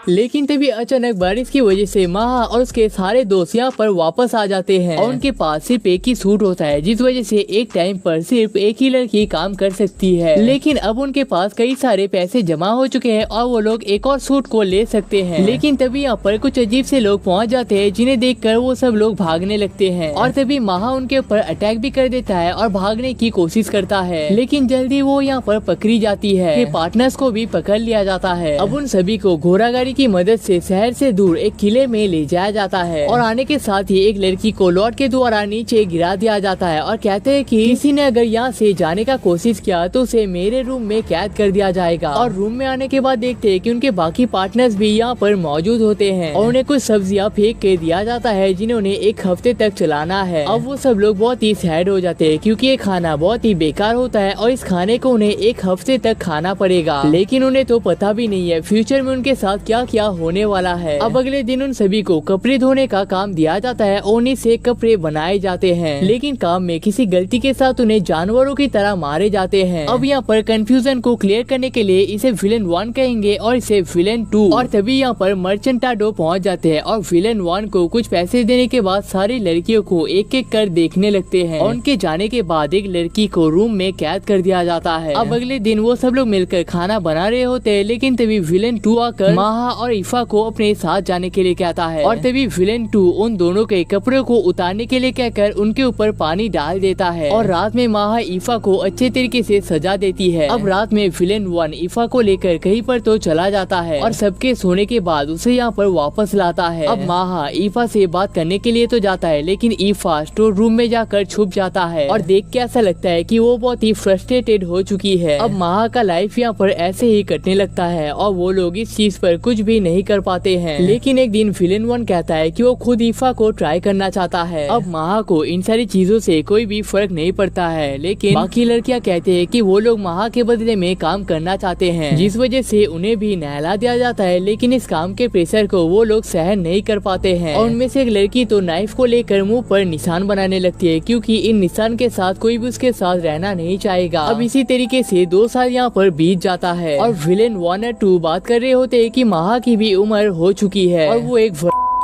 लेकिन तभी अचानक बारिश की वजह से महा और उसके सारे दोस्त यहाँ पर वापस आ जाते हैं और उनके पास सिर्फ एक ही सूट होता है जिस वजह से एक टाइम पर सिर्फ एक ही लड़की काम कर सकती है। लेकिन अब उनके पास कई सारे पैसे जमा हो चुके हैं और वो लोग एक और सूट को ले सकते हैं। लेकिन तभी यहाँ पर कुछ अजीब से लोग पहुँच जाते हैं जिन्हें देखकर वो सब लोग भागने लगते हैं और तभी महा उनके ऊपर अटैक भी कर देता है और भागने की कोशिश करता है, लेकिन जल्दी वो यहाँ पर पकड़ी जाती है। पार्टनर्स को भी पकड़ लिया जाता है। अब उन सभी को घोड़ा गाड़ी की मदद से शहर से दूर एक किले में ले जाया जाता है और आने के साथ ही एक लड़की को लॉर्ड के द्वारा नीचे गिरा दिया जाता है और कहते हैं कि किसी ने अगर यहाँ से जाने का कोशिश किया तो उसे मेरे रूम में कैद कर दिया जाएगा। और रूम में आने के बाद देखते हैं कि उनके बाकी पार्टनर्स भी यहाँ पर मौजूद होते हैं और उन्हें कुछ सब्जियाँ फेंक के दिया जाता है जिन्हें उन्हें एक हफ्ते तक चलाना है। अब वो सब लोग बहुत ही सैड हो जाते हैं क्योंकि ये खाना बहुत ही बेकार होता है और इस खाने को उन्हें एक हफ्ते तक खाना पड़ेगा, लेकिन उन्हें तो पता भी नहीं है फ्यूचर में उनके साथ क्या क्या होने वाला है। अब अगले दिन उन सभी को कपड़े धोने का काम दिया जाता है और उन्हीं से कपड़े बनाए जाते हैं, लेकिन काम में किसी गलती के साथ उन्हें जानवरों की तरह मारे जाते हैं। अब यहाँ पर कंफ्यूजन को क्लियर करने के लिए इसे विलेन 1 कहेंगे और इसे विलेन 2। और तभी यहाँ पर मर्चेंट टाडो पहुँच जाते हैं और विलेन 1 को कुछ पैसे देने के बाद सारी लड़कियों को एक एक कर देखने लगते हैं और उनके जाने के बाद एक लड़की को रूम में कैद कर दिया जाता है। अब अगले दिन वो सब लोग मिलकर खाना बना रहे होते हैं, लेकिन तभी विलेन 2 आकर महा और ईफा को अपने साथ जाने के लिए कहता है और तभी विलेन 2 उन दोनों के कपड़ों को उतारने के लिए कहकर उनके ऊपर पानी डाल देता है और रात में महा ईफा को अच्छे तरीके से सजा देती है। अब रात में विलेन 1 ईफा को लेकर कहीं पर तो चला जाता है और सबके सोने के बाद उसे यहाँ पर वापस लाता है। अब महा ईफा से बात करने के लिए तो जाता है, लेकिन ईफा स्टोर रूम में जाकर छुप जाता है और देख के ऐसा लगता है कि वो बहुत ही फ्रस्ट्रेटेड हो चुकी है। अब महा का लाइफ यहाँ पर ऐसे ही कटने लगता है और वो लोग इस चीज पर कुछ भी नहीं कर पाते हैं। लेकिन एक दिन विलेन 1 कहता है कि वो खुद ईफा को ट्राई करना चाहता है। अब महा को इन सारी चीजों से कोई भी फर्क नहीं पड़ता है, लेकिन बाकी लड़कियां कहते हैं कि वो लोग महा के बदले में काम करना चाहते हैं, जिस वजह से उन्हें भी नहला दिया जाता है। लेकिन इस काम के प्रेशर को वो लोग सहन नहीं कर पाते हैं और उनमें से एक लड़की तो नाइफ को लेकर मुंह पर निशान बनाने लगती है क्योंकि इन निशान के साथ कोई भी उसके साथ रहना नहीं चाहेगा। अब इसी तरीके से 2 साल यहाँ पर बीत जाता है और विलेन 1 और 2 बात कर रहे होते हैं कि महा की भी उम्र हो चुकी है और वो एक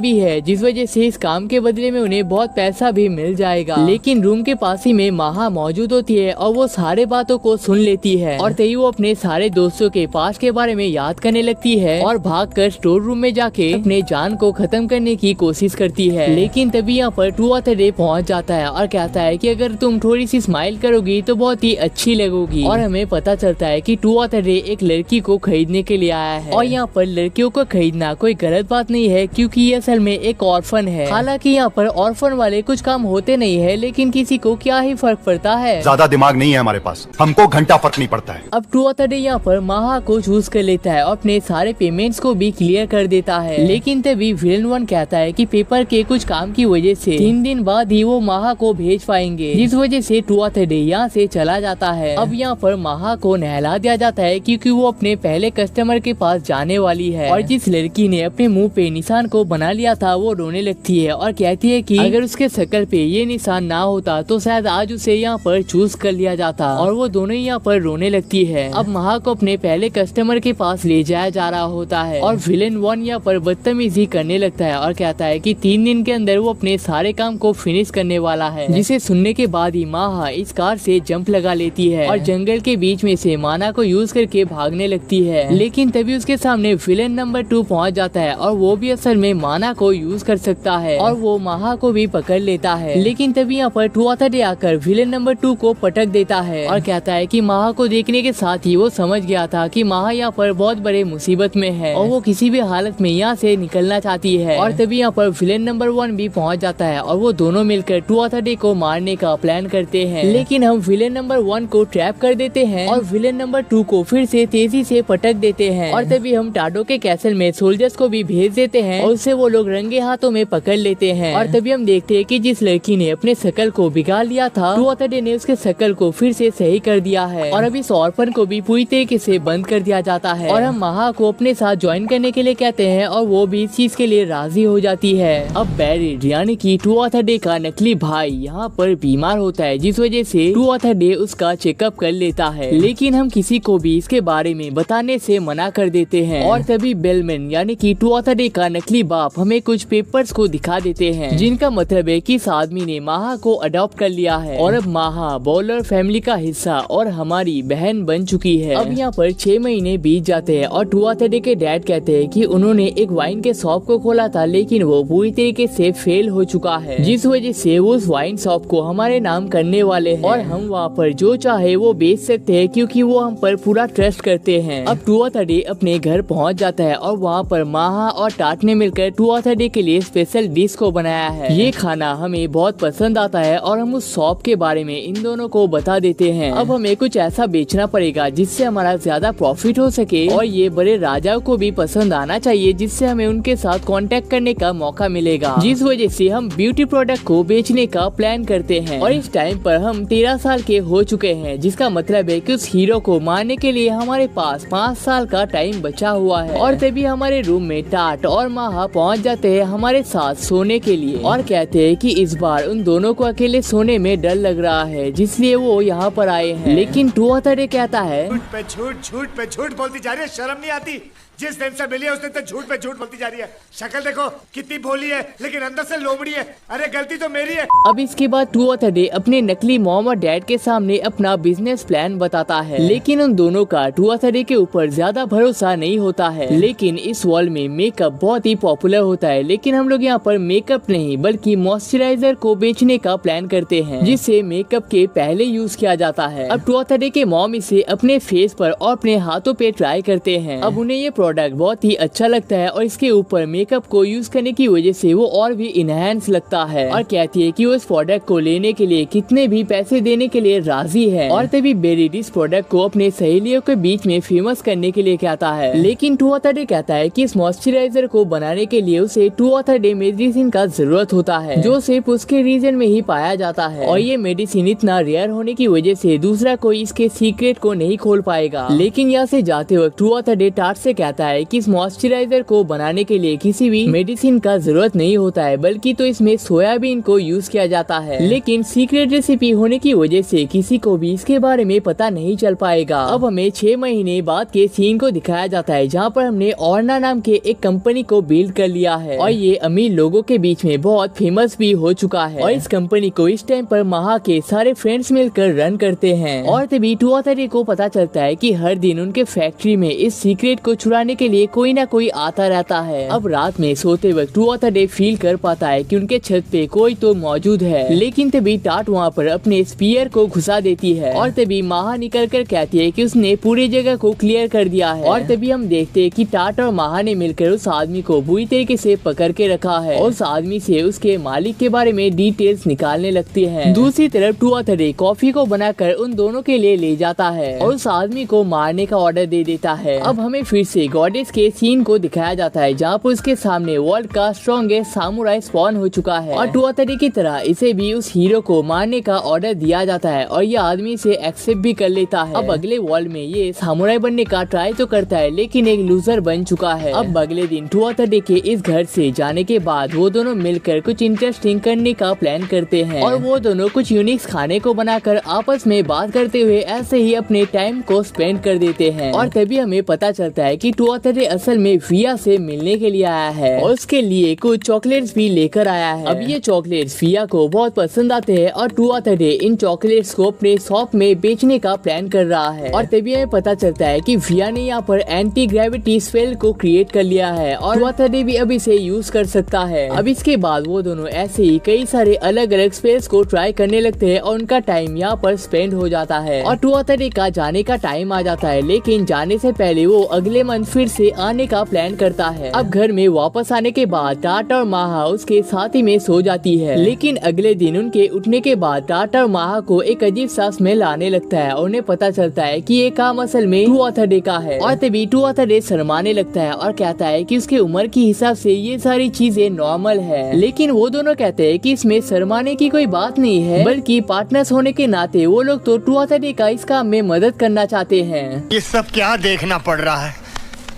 भी है, जिस वजह से इस काम के बदले में उन्हें बहुत पैसा भी मिल जाएगा। लेकिन रूम के पास ही में महा मौजूद होती है और वो सारे बातों को सुन लेती है और तभी वो अपने सारे दोस्तों के पास के बारे में याद करने लगती है और भागकर स्टोर रूम में जाके अपने जान को खत्म करने की कोशिश करती है। लेकिन तभी यहाँ पर 230 पहुँच जाता है और कहता है कि अगर तुम थोड़ी सी स्माइल करोगी तो बहुत ही अच्छी लगोगी। और हमें पता चलता है कि 230 एक लड़की को खरीदने के लिए आया है और यहाँ पर लड़कियों को खरीदना कोई गलत बात नहीं है क्योंकि असल में एक ऑर्फन है। हालांकि यहाँ पर ऑर्फन वाले कुछ काम होते नहीं है, लेकिन किसी को क्या ही फर्क पड़ता है, ज्यादा दिमाग नहीं है हमारे पास, हमको घंटा फर्क नहीं पड़ता है। अब 230 यहाँ पर महा को चूज कर लेता है और अपने सारे पेमेंट्स को भी क्लियर कर देता है। लेकिन तभी विलेन 1 कहता है कि पेपर के कुछ काम की वजह से 3 दिन बाद ही वो महा को भेज पाएंगे, जिस वजह से 230 यहाँ से चला जाता है। अब यहाँ पर महा को नहला दिया जाता है क्योंकि वो अपने पहले कस्टमर के पास जाने वाली है और जिस लड़की ने अपने मुँह पे निशान को बना लिया था वो रोने लगती है और कहती है कि अगर उसके शक्ल पे ये निशान ना होता तो शायद आज उसे यहाँ पर चूज कर लिया जाता, और वो दोनों यहाँ पर रोने लगती है। अब महा को अपने पहले कस्टमर के पास ले जाया जा रहा होता है और विलेन 1 यहाँ पर बदतमीजी करने लगता है और कहता है कि 3 दिन के अंदर वो अपने सारे काम को फिनिश करने वाला है। जिसे सुनने के बाद ही महा इस कार से जंप लगा लेती है और जंगल के बीच में से माना को यूज करके भागने लगती है। लेकिन तभी उसके सामने विलेन नंबर 2 पहुंच जाता है और वो भी असल में माना को यूज कर सकता है और वो महा को भी पकड़ लेता है। लेकिन तभी यहाँ पर टुआथडे आकर विलेन नंबर 2 को पटक देता है और कहता है कि महा को देखने के साथ ही वो समझ गया था कि महा यहाँ पर बहुत बड़े मुसीबत में है और वो किसी भी हालत में यहाँ से निकलना चाहती है। और तभी यहाँ पर विलेन नंबर 1 भी पहुंच जाता है और वो दोनों मिलकर टुआथडे को मारने का प्लान करते हैं। लेकिन हम विलेन नंबर 1 को ट्रैप कर देते हैं और विलेन नंबर 2 को फिर से तेजी से पटक देते हैं। और तभी हम टाडो के कैसल में सोल्जर्स को भी भेज देते हैं और उससे वो लोग रंगे हाथों में पकड़ लेते हैं। और तभी हम देखते हैं कि जिस लड़की ने अपने शकल को बिगाड़ लिया था टुआथडे ने उसके शकल को फिर से सही कर दिया है और अभी ऑर्फन को भी पूरी तरीके से बंद कर दिया जाता है। और हम महा को अपने साथ ज्वाइन करने के लिए कहते हैं और वो भी इस चीज के लिए राजी हो जाती है। अब बैरिड यानी कि टुआथडे का नकली भाई यहाँ पर बीमार होता है, जिस वजह से टुआथडे उसका चेकअप कर लेता है। लेकिन हम किसी को भी इसके बारे में बताने से मना कर देते हैं। और तभी बेलमैन यानी कि टुआथडे का नकली बाप हमें कुछ पेपर्स को दिखा देते हैं, जिनका मतलब है कि इस आदमी ने महा को अडॉप्ट कर लिया है और अब महा बॉलर फैमिली का हिस्सा और हमारी बहन बन चुकी है। अब यहाँ पर 6 महीने बीत जाते हैं और टुआथडे के डैड कहते हैं कि उन्होंने एक वाइन के शॉप को खोला था, लेकिन वो पूरी तरीके से फेल हो चुका है, जिस वजह से वो उस वाइन शॉप को हमारे नाम करने वाले हैं और हम वहाँ पर जो चाहे वो बेच सकते हैं क्योंकि वो हम पर पूरा ट्रस्ट करते हैं। अब टुआथडे अपने घर पहुँच जाता है और वहाँ पर महा और टाट ने मिलकर टुआथडे के लिए स्पेशल डिश को बनाया है। ये खाना हमें बहुत पसंद आता है और हम उस शॉप के बारे में इन दोनों को बता देते हैं। अब हमें कुछ ऐसा बेचना पड़ेगा जिससे हमारा ज्यादा प्रॉफिट हो सके और ये बड़े राजाओं को भी पसंद आना चाहिए, जिससे हमें उनके साथ कांटेक्ट करने का मौका मिलेगा, जिस वजह से हम ब्यूटी प्रोडक्ट को बेचने का प्लान करते हैं। और इस टाइम पर हम 13 साल के हो चुके हैं, जिसका मतलब है कि उस हीरो को मारने के लिए हमारे पास 5 साल का टाइम बचा हुआ है। और तभी हमारे रूम में टाट और महा पहुँच जाते हैं हमारे साथ सोने के लिए और कहते हैं कि इस बार उन दोनों को अकेले सोने में डर लग रहा है, जिसलिए वो यहाँ पर आए हैं। लेकिन टुआथडे कहता है झूठ पे झूठ बोलती जा रही है, शर्म नहीं आती? जिस दिन से मिली है उस दिन तक झूठ पे झूठ बोलती जा रही है। शक्ल देखो कितनी भोली है, लेकिन अंदर से लोमड़ी है। अरे गलती तो मेरी है। अब इसके बाद टुआथडे अपने नकली मॉम और डैड के सामने अपना बिजनेस प्लान बताता है, लेकिन उन दोनों का टुआथडे के ऊपर ज्यादा भरोसा नहीं होता है। लेकिन इस वर्ल्ड में मेकअप बहुत ही पॉपुलर होता है, लेकिन हम लोग यहाँ पर मेकअप नहीं बल्कि मॉइस्चराइजर को बेचने का प्लान करते हैं, जिसे मेकअप के पहले यूज किया जाता है। अब टुआथडे के मॉम इसे अपने फेस पर और अपने हाथों पे ट्राई करते हैं। अब उन्हें ये प्रोडक्ट बहुत ही अच्छा लगता है और इसके ऊपर मेकअप को यूज करने की वजह से वो और भी इनहेंस लगता है और कहती है कि वो इस प्रोडक्ट को लेने के लिए कितने भी पैसे देने के लिए राजी है। और तभी बेरिड इस प्रोडक्ट को अपने सहेलियों के बीच में फेमस करने के लिए कहता है, लेकिन टुआथडे कहता है कि इस मॉइस्चराइजर को बनाने के लिए उसे टुआथडे मेडिसिन का जरूरत होता है, जो सिर्फ उसके रीजन में ही पाया जाता है और ये मेडिसिन इतना रेयर होने की वजह से दूसरा कोई इसके सीक्रेट को नहीं खोल पाएगा। लेकिन यहाँ से जाते वक्त टुआथडे टाट से कहता है कि इस मॉइस्चराइजर को बनाने के लिए किसी भी मेडिसिन का जरूरत नहीं होता है, बल्कि तो इसमें सोयाबीन को यूज किया जाता है। लेकिन सीक्रेट रेसिपी होने की वजह से किसी को भी इसके बारे में पता नहीं चल पाएगा। अब हमें 6 महीने बाद के सीन को दिखाया जाता है, जहाँ पर हमने ऑर्ना नाम के एक कंपनी को बिल्ड कर लिया है और ये अमीर लोगों के बीच में बहुत फेमस भी हो चुका है। और इस कंपनी को इस टाइम पर महा के सारे फ्रेंड्स मिलकर रन करते हैं। और तभी टुआथडे को पता चलता है कि हर दिन उनके फैक्ट्री में इस सीक्रेट को चुराने के लिए कोई ना कोई आता रहता है। अब रात में सोते वक्त टुआथडे फील कर पाता है कि उनके छत पे कोई तो मौजूद है, लेकिन तभी टाट वहाँ पर अपने स्पीयर को घुसा देती है और तभी महा निकल कर कहती है कि उसने पूरी जगह को क्लियर कर दिया है। और तभी हम देखते हैं कि टाट और महा ने मिलकर उस आदमी को बुरी तरीके से पकड़ के रखा है और उस आदमी से उसके मालिक के बारे में डिटेल्स निकालने लगती है। दूसरी तरफ टुआथडे कॉफी को बनाकर उन दोनों के लिए ले जाता है और उस आदमी को मारने का ऑर्डर दे देता है। अब हमें फिर से गॉडेस के सीन को दिखाया जाता है, जहाँ पर उसके सामने वर्ल्ड का स्ट्रॉन्गेस्ट सामुराई स्पॉन हो चुका है और टुआथडे की तरह इसे भी उस हीरो को मारने का ऑर्डर दिया जाता है और ये आदमी इसे एक्सेप्ट भी कर लेता है। अब अगले वर्ल्ड में ये सामुराई बनने का ट्राई तो करता है, लेकिन एक लूजर बन चुका है। अब अगले दिन टुआथडे के इस घर से जाने के बाद वो दोनों मिलकर कुछ इंटरेस्टिंग करने का प्लान करते हैं और वो दोनों कुछ यूनिक खाने को बनाकर आपस में बात करते हुए ऐसे ही अपने टाइम को स्पेंड कर देते हैं। और तभी हमें पता चलता है कि टुआथडे असल में फिया से मिलने के लिए आया है और उसके लिए कुछ चॉकलेट्स भी लेकर आया है। अब ये चॉकलेट्स फिया को बहुत पसंद आते हैं और टुआथडे इन चॉकलेट्स को अपने शॉप में बेचने का प्लान कर रहा है। और तभी हमें पता चलता है कि फिया ने यहाँ पर एंटी ग्रेविटी स्पेल को क्रिएट कर लिया है और टुआथडे भी अब इसे यूज कर सकता है। अब इसके बाद वो दोनों ऐसे ही कई सारे अलग अलग स्पेल्स को ट्राई करने लगते हैं और उनका टाइम यहाँ पर स्पेंड हो जाता है और टुआथडे का जाने का टाइम आ जाता है। लेकिन जाने से पहले वो अगले मंथ फिर से आने का प्लान करता है। अब घर में वापस आने के बाद टाट और माहा उसके साथ ही में सो जाती है। लेकिन अगले दिन उनके उठने के बाद टाट और माहा को एक अजीब सा स्मेल आने लगता है और उन्हें पता चलता है कि ये काम असल में टुआथडे का है। और तभी टुआथडे शर्माने लगता है और कहता है कि उसके उम्र के हिसाब से ये सारी चीजें नॉर्मल है। लेकिन वो दोनों कहते हैं कि इसमें शर्माने की कोई बात नहीं है, बल्कि पार्टनर्स होने के नाते वो लोग तो टुआथडे का इस काम में मदद करना चाहते हैं। ये सब क्या देखना पड़ रहा है?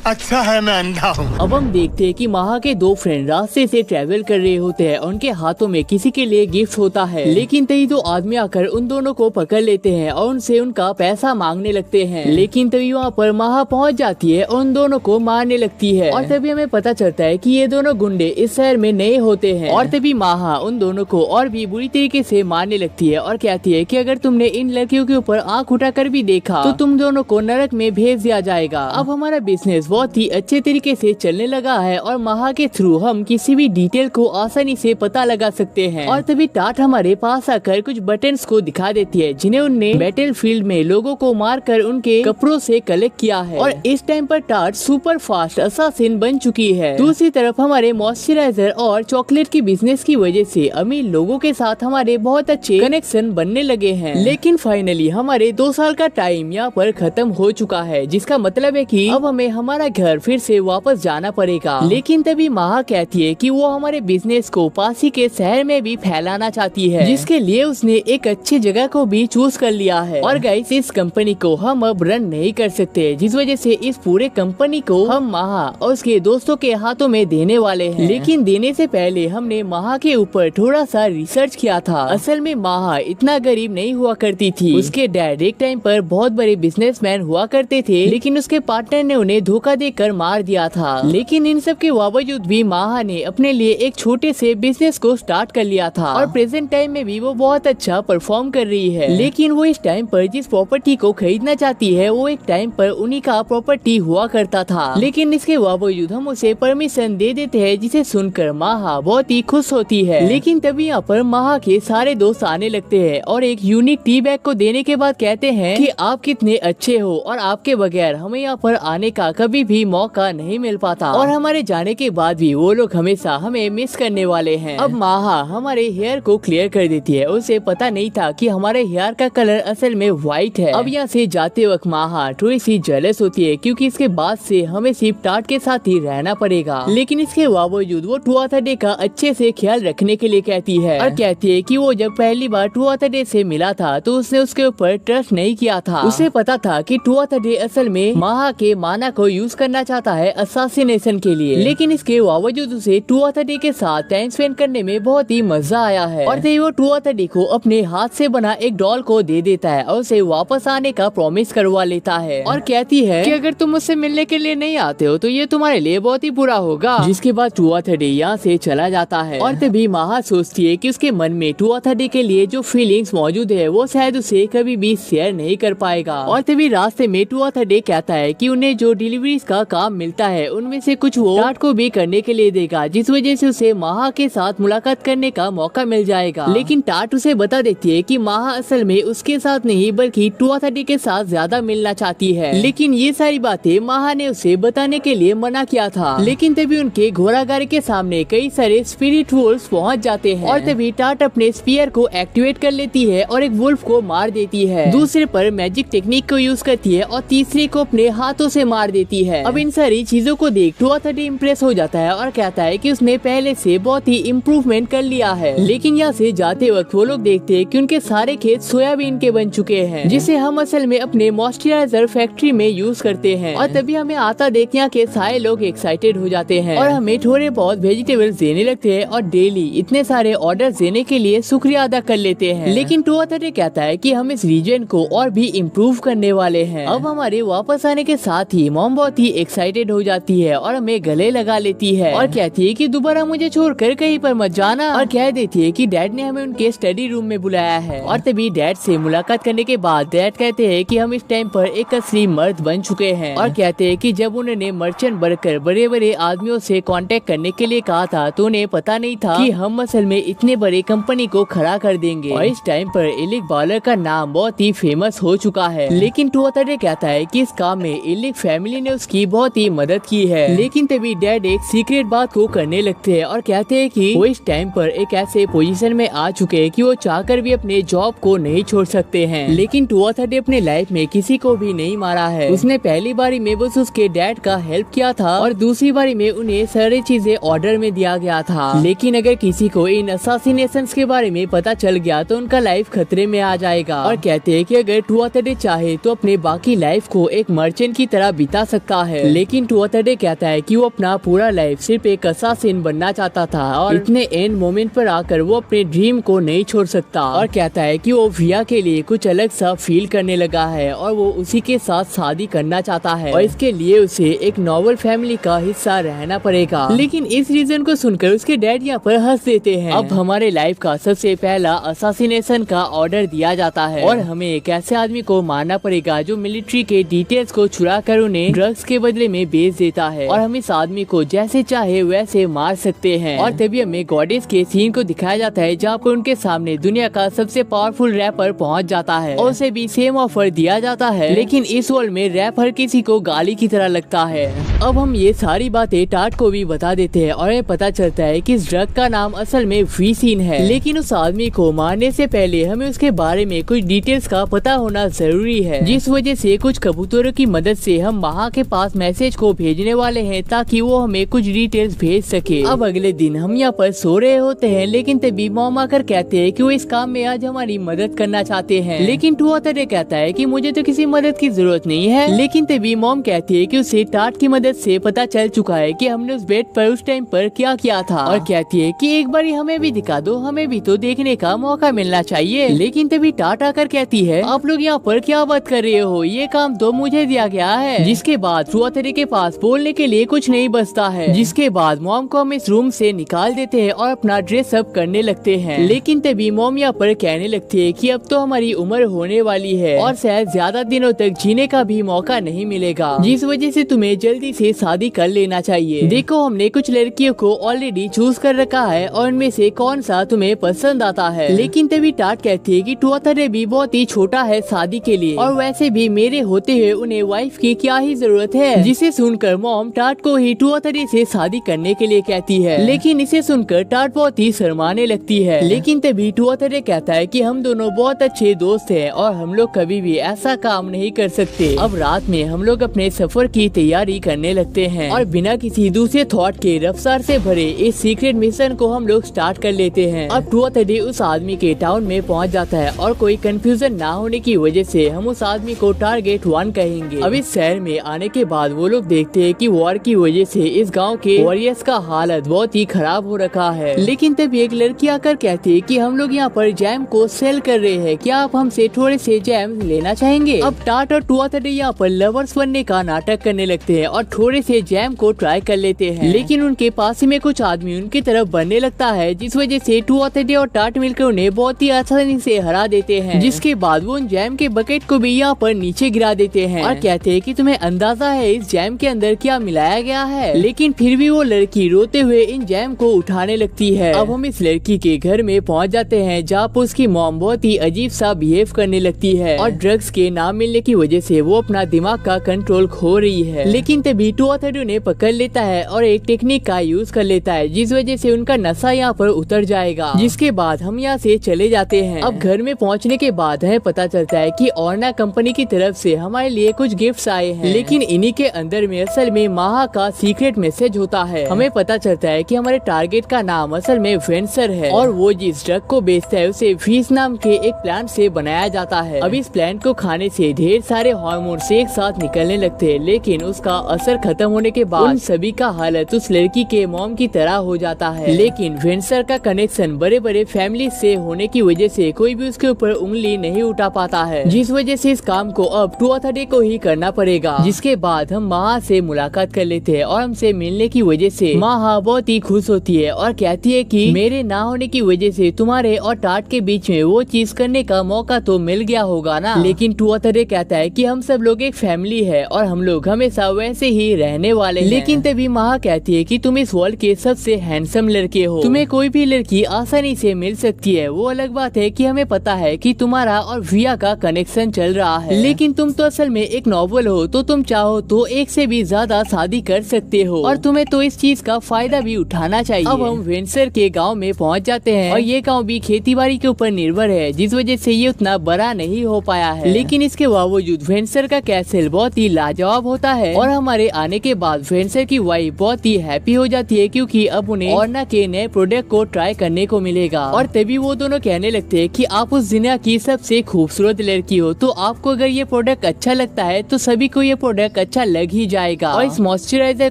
अच्छा है मैं अंधा हूँ। अब हम देखते हैं कि माहा के दो फ्रेंड रास्ते से ट्रेवल कर रहे होते हैं और उनके हाथों में किसी के लिए गिफ्ट होता है। लेकिन तभी दो आदमी आकर उन दोनों को पकड़ लेते हैं और उनसे उनका पैसा मांगने लगते हैं। लेकिन तभी वहाँ पर माहा पहुँच जाती है और उन दोनों को मारने लगती है। और तभी हमें पता चलता है कि ये दोनों गुंडे इस शहर में नए होते हैं। और तभी माहा उन दोनों को और भी बुरी तरीके से मारने लगती है और कहती है कि अगर तुमने इन लड़कियों के ऊपर आँख उठाकर भी देखा तो तुम दोनों को नरक में भेज दिया जाएगा। अब हमारा बिजनेस बहुत ही अच्छे तरीके से चलने लगा है और माहा के थ्रू हम किसी भी डिटेल को आसानी से पता लगा सकते हैं। और तभी टाट हमारे पास आकर कुछ बटन्स को दिखा देती है जिन्हें उनने बैटलफील्ड में लोगों को मारकर उनके कपड़ों से कलेक्ट किया है। और इस टाइम पर टाट सुपर फास्ट असासिन बन चुकी है। दूसरी तरफ हमारे मॉइस्चराइजर और चॉकलेट की बिजनेस की वजह से अमीर लोगों के साथ हमारे बहुत अच्छे कनेक्शन बनने लगे हैं। लेकिन फाइनली हमारे 2 साल का टाइम यहाँ पर खत्म हो चुका है, जिसका मतलब है कि अब हमें हमारा घर फिर से वापस जाना पड़ेगा। लेकिन तभी माहा कहती है कि वो हमारे बिजनेस को पास ही के शहर में भी फैलाना चाहती है, जिसके लिए उसने एक अच्छी जगह को भी चूज कर लिया है। और गाइस इस कंपनी को हम अब रन नहीं कर सकते, जिस वजह से इस पूरे कंपनी को हम माहा और उसके दोस्तों के हाथों में देने वाले हैं। लेकिन देने से पहले हमने माहा के ऊपर थोड़ा सा रिसर्च किया था। असल में माहा इतना गरीब नहीं हुआ करती थी। उसके डैड एक टाइम पर बहुत बड़े बिजनेसमैन हुआ करते थे, लेकिन उसके पार्टनर ने उन्हें धोखा देकर मार दिया था। लेकिन इन सब के बावजूद भी माहा ने अपने लिए एक छोटे से बिजनेस को स्टार्ट कर लिया था और प्रेजेंट टाइम में भी वो बहुत अच्छा परफॉर्म कर रही है। लेकिन वो इस टाइम पर जिस प्रॉपर्टी को खरीदना चाहती है वो एक टाइम पर उन्हीं का प्रॉपर्टी हुआ करता था। लेकिन इसके बावजूद हम उसे परमिशन दे देते हैं, जिसे सुनकर माहा बहुत ही खुश होती है। लेकिन तभी यहाँ पर माहा के सारे दोस्त आने लगते हैं और एक यूनिक टी बैग को देने के बाद कहते हैं कि आप कितने अच्छे हो और आपके बगैर हमें यहाँ पर आने का कभी भी मौका नहीं मिल पाता और हमारे जाने के बाद भी वो लोग हमेशा हमें मिस करने वाले हैं। अब माहा हमारे हेयर को क्लियर कर देती है। उसे पता नहीं था कि हमारे हेयर का कलर असल में व्हाइट है। अब यहाँ से जाते वक्त माहा थोड़ी सी जेलस होती है, क्योंकि इसके बाद से हमें सिर्फ टाट के साथ ही रहना पड़ेगा। लेकिन इसके बावजूद वो टुआथडे का अच्छे से ख्याल रखने के लिए कहती है और कहती है कि वो जब पहली बार टुआथडे से मिला था तो उसने उसके ऊपर ट्रस्ट नहीं किया था। उसे पता था कि टुआथडे असल में माहा के माना को यूज करना चाहता है असासिनेशन के लिए। लेकिन इसके बावजूद उसे टुआथडे के साथ टाइम स्पेंड करने में बहुत ही मजा आया है। और तभी वो टुआथडे को अपने हाथ से बना एक डॉल को दे देता है और उसे वापस आने का प्रॉमिस करवा लेता है और कहती है कि अगर तुम मुझसे मिलने के लिए नहीं आते हो तो ये तुम्हारे लिए बहुत ही बुरा होगा। जिसके बाद टुआथडे यहाँ से चला जाता है। और तभी माहा सोचती है कि उसके मन में टुआथडे के लिए जो फीलिंग्स मौजूद है वो शायद उसे कभी भी शेयर नहीं कर पाएगा। और तभी रास्ते में टुआथडे कहता है कि उन्हें जो डिलीवरीज का काम मिलता है उनमें से कुछ वो टाट को भी करने के लिए देगा, जिस वजह से उसे माहा के साथ मुलाकात करने का मौका मिल जाएगा। लेकिन टाट उसे बता देती है कि माहा असल में उसके साथ नहीं बल्कि टुआथडे के साथ ज्यादा मिलना चाहती है। लेकिन ये सारी बातें माहा ने उसे बताने के लिए मना किया था। लेकिन तभी उनके घोड़ागाड़ी के सामने कई सारे स्पिरिट वुल्फ पहुंच जाते हैं और तभी टाट अपने स्पीयर को एक्टिवेट कर लेती है और एक वुल्फ को मार देती है। दूसरे पर मैजिक टेक्निक को यूज करती है और तीसरे को अपने हाथों से मार देती है। अब इन सारी चीजों को देख 230 इम्प्रेस हो जाता है और कहता है कि उसने पहले से बहुत ही इम्प्रूवमेंट कर लिया है। लेकिन यहाँ से जाते वक्त वो लोग देखते हैं कि उनके सारे खेत सोयाबीन के बन चुके हैं, जिसे हम असल में अपने मॉइस्चराइजर फैक्ट्री में यूज करते हैं। और तभी हमें आता देख यहाँ के सारे लोग एक्साइटेड हो जाते हैं और हमें थोड़े बहुत वेजिटेबल्स देने लगते हैं और डेली इतने सारे ऑर्डर देने के लिए शुक्रिया अदा कर लेते हैं। लेकिन 230 कहता है कि हम इस रीजन को और भी इम्प्रूव करने वाले हैं। अब हमारे वापस आने के साथ ही मॉम बहुत ही एक्साइटेड हो जाती है और हमें गले लगा लेती है और कहती है कि दोबारा मुझे छोड़कर कहीं पर मत जाना, और कह देती है कि डैड ने हमें उनके स्टडी रूम में बुलाया है। और तभी डैड से मुलाकात करने के बाद डैड कहते हैं कि हम इस टाइम पर एक असली मर्द बन चुके हैं और कहते हैं कि जब उन्होंने मर्चेंट बनकर बड़े बड़े आदमियों से कांटेक्ट करने के लिए कहा था तो उन्हें पता नहीं था कि हम असल में इतने बड़े कंपनी को खड़ा कर देंगे। और इस टाइम पर इलिक बालर का नाम बहुत ही फेमस हो चुका है। लेकिन 230 कहता है कि इस काम में इलिक फैमिली ने उसकी बहुत ही मदद की है। लेकिन तभी डैड एक सीक्रेट बात को करने लगते हैं और कहते हैं कि वो इस टाइम पर एक ऐसे पोजीशन में आ चुके हैं कि वो चाहकर भी अपने जॉब को नहीं छोड़ सकते हैं। लेकिन 230 अपने लाइफ में किसी को भी नहीं मारा है। उसने पहली बारी में बस उसके डैड का हेल्प किया था और दूसरी बारी में उन्हें सारी चीजें ऑर्डर में दिया गया था। लेकिन अगर किसी को इन असासिनेशंस के बारे में पता चल गया तो उनका लाइफ खतरे में आ जाएगा। और कहते हैं कि अगर 230 चाहे तो अपने बाकी लाइफ को एक मर्चेंट की तरह बिता सकता है। लेकिन 230 कहता है कि वो अपना पूरा लाइफ सिर्फ एक असासिन बनना चाहता था और इतने एंड मोमेंट पर आकर वो अपने ड्रीम को नहीं छोड़ सकता। और कहता है कि वो विया के लिए कुछ अलग सा फील करने लगा है और वो उसी के साथ शादी करना चाहता है और इसके लिए उसे एक नॉवल फैमिली का हिस्सा रहना पड़ेगा। लेकिन इस रीजन को सुनकर उसके डैड यहाँ पर हंस देते हैं। अब हमारे लाइफ का सबसे पहला असासिनेशन का ऑर्डर दिया जाता है और हमें एक ऐसे आदमी को मारना पड़ेगा जो मिलिट्री के डिटेल्स को चुरा कर उन्हें ड्रग्स के बदले में बेच देता है और हम इस आदमी को जैसे चाहे वैसे मार सकते हैं। और तभी हमें गॉडेस के सीन को दिखाया जाता है जहाँ पर उनके सामने दुनिया का सबसे पावरफुल रैपर पहुँच जाता है और उसे भी सेम ऑफर दिया जाता है। लेकिन इस वर्ल्ड में रैप हर किसी को गाली की तरह लगता है। अब हम ये सारी बातें टाट को भी बता देते हैं और हमें पता चलता है कि इस ड्रग का नाम असल में वीसीन है। लेकिन उस आदमी को मारने से पहले हमें उसके बारे में कुछ डिटेल्स का पता होना जरूरी है, जिस वजह से कुछ कबूतरों की मदद से हम वहाँ के पास मैसेज को भेजने वाले हैं ताकि वो हमें कुछ डिटेल्स भेज सके। अब अगले दिन हम यहाँ पर सो रहे होते हैं लेकिन तभी मॉम आकर कहते हैं कि वो इस काम में आज हमारी मदद करना चाहते हैं। लेकिन 230 कहता है कि मुझे तो किसी मदद की जरूरत नहीं है। लेकिन तभी मॉम कहती है कि उसे टाट की मदद से पता चल चुका है कि हमने उस बेड पर उस टाइम पर क्या किया था और कहती है कि एक बारी हमें भी दिखा दो, हमें भी तो देखने का मौका मिलना चाहिए। लेकिन तभी टाट आकर कहती है आप लोग यहाँ पर क्या बात कर रहे हो, ये काम तो मुझे दिया गया है। जिसके बाद 230 के पास बोलने के लिए कुछ नहीं बचता है। जिसके बाद मॉम को हम इस रूम से निकाल देते हैं और अपना ड्रेस अप करने लगते हैं। लेकिन तभी मॉम यहाँ पर कहने लगती है कि अब तो हमारी उम्र होने वाली है और शायद ज्यादा दिनों तक जीने का भी मौका नहीं मिलेगा, जिस वजह से तुम्हें जल्दी से शादी कर लेना चाहिए। देखो हमने कुछ लड़कियों को ऑलरेडी चूज कर रखा है और उनमें से कौन सा तुम्हें पसंद आता है। लेकिन तभी टाट कहती है कि 230 भी बहुत ही छोटा है शादी के लिए और वैसे भी मेरे होते हुए उन्हें वाइफ की क्या ही जरूरत है। जिसे सुनकर मॉम टाट को ही 230 से शादी करने के लिए कहती है। लेकिन इसे सुनकर टाट बहुत ही शर्माने लगती है। लेकिन तभी 230 कहता है कि हम दोनों बहुत अच्छे दोस्त हैं और हम लोग कभी भी ऐसा काम नहीं कर सकते। अब रात में हम लोग अपने सफर की तैयारी करने लगते हैं और बिना किसी दूसरे थॉट के रफ्तार से भरे इस सीक्रेट मिशन को हम लोग स्टार्ट कर लेते हैं। अब 230 उस आदमी के टाउन में पहुंच जाता है और कोई कंफ्यूजन ना होने की वजह से हम उस आदमी को टारगेट 1 कहेंगे। अब इस शहर में आने के बाद वो लोग देखते हैं कि वॉर की वजह से इस गांव के वॉरियर्स का हालत बहुत ही खराब हो रखा है। लेकिन तभी एक लड़की आकर कहती है कि हम लोग यहाँ पर जैम को सेल कर रहे हैं, क्या आप हमसे थोड़े से जैम लेना चाहेंगे। अब टाट और 230 यहाँ पर लवर्स बनने का नाटक करने लगते हैं और थोड़े से जैम को ट्राई कर लेते हैं। लेकिन उनके पास में कुछ आदमी उनकी तरफ बढ़ने लगता है, जिस वजह से 230 और टाट मिलकर उन्हें बहुत ही आसानी से हरा देते हैं। जिसके बाद वो उन जैम के बकेट को भी यहाँ पर नीचे गिरा देते हैं और कहते हैं कि तुम्हें अंदाजा है इस जैम के अंदर क्या मिलाया गया है। लेकिन फिर भी वो लड़की रोते हुए इन जैम को उठाने लगती है। अब हम इस लड़की के घर में पहुँच जाते हैं जहाँ पर उसकी मॉम बहुत ही अजीब सा बिहेव करने लगती है और ड्रग्स के नाम मिलने की वजह से वो अपना दिमाग का कंट्रोल खो रही है। लेकिन तभी तभी 230 उन्हें पकड़ लेता है और एक टेक्निक का यूज कर लेता है, जिस वजह से उनका नशा यहाँ पर उतर जाएगा। जिसके बाद हम यहाँ से चले जाते हैं। अब घर में पहुँचने के बाद हमें पता चलता है कि ऑर्ना कंपनी की तरफ से हमारे लिए कुछ गिफ्ट्स आए हैं, लेकिन इन्हीं के अंदर में असल में माहा का सीक्रेट मैसेज होता है। हमें पता चलता है कि हमारे टारगेट का नाम असल में वेंसर है और वो जिस ड्रग को बेचता है उसे फीस नाम के एक प्लांट से बनाया जाता है। अब इस प्लांट को खाने से ढेर सारे हार्मोन्स एक साथ निकलने लगते हैं, लेकिन उसका असर खत्म होने के बाद उन सभी का हालत उस लड़की के मॉम की तरह हो जाता है। लेकिन वेंसर का कनेक्शन बड़े बड़े फैमिली से होने की वजह से कोई भी उसके ऊपर उंगली नहीं उठा पाता है, जिस वजह से इस काम को अब 230 को ही करना पड़ेगा। जिसके बाद हम माहा से मुलाकात कर लेते हैं और हमसे मिलने की वजह से माहा बहुत ही खुश होती है और कहती है कि मेरे ना होने की वजह से तुम्हारे और टाट के बीच में वो चीज करने का मौका तो मिल गया होगा ना। लेकिन 230 कहता है कि हम सब लोग एक फैमिली है और हम लोग हमेशा वैसे ही रहने वाले हैं। लेकिन तभी माहा कहती है कि तुम इस वर्ल्ड के सबसे हैंडसम लड़के हो, तुम्हें कोई भी लड़की आसानी से मिल सकती है। वो अलग बात है कि हमें पता है कि तुम्हारा और विया का कनेक्शन चल रहा है, लेकिन तुम तो असल में एक नॉवल हो, तो तुम चाहो तो एक से भी ज्यादा शादी कर सकते हो और तुम्हें तो इस चीज का फायदा भी उठाना चाहिए। अब हम वेंसर के गांव में पहुंच जाते हैं और ये गांव भी खेतीबाड़ी के ऊपर निर्भर है, जिस वजह से ये उतना बड़ा नहीं हो पाया है। लेकिन इसके बावजूद वेंसर का कैसल बहुत ही लाजवाब होता है और हमारे आने के बाद वेंसर की वाइफ बहुत ही हैप्पी हो जाती है, क्योंकि अब उन्हें ऑर्ना के नए प्रोडक्ट को ट्राई करने को मिलेगा। और तभी वो दोनों कहने लगते हैं कि आप उस दुनिया की सबसे खूबसूरत लड़की हो, तो आपको अगर ये प्रोडक्ट अच्छा लगता है तो सभी को ये प्रोडक्ट अच्छा लग ही जाएगा। और इस मॉइस्चराइजर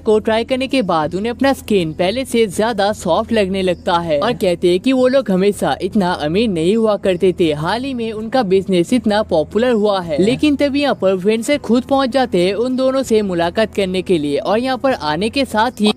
को ट्राई करने के बाद उन्हें अपना स्किन पहले से ज्यादा सॉफ्ट लगने लगता है और कहते हैं कि वो लोग हमेशा इतना अमीर नहीं हुआ करते थे, हाल ही में उनका बिजनेस इतना पॉपुलर हुआ है। लेकिन तभी यहाँ पर वेंसर खुद पहुँच जाते हैं उन दोनों से मुलाकात करने के लिए और यहाँ पर आने के साथ ही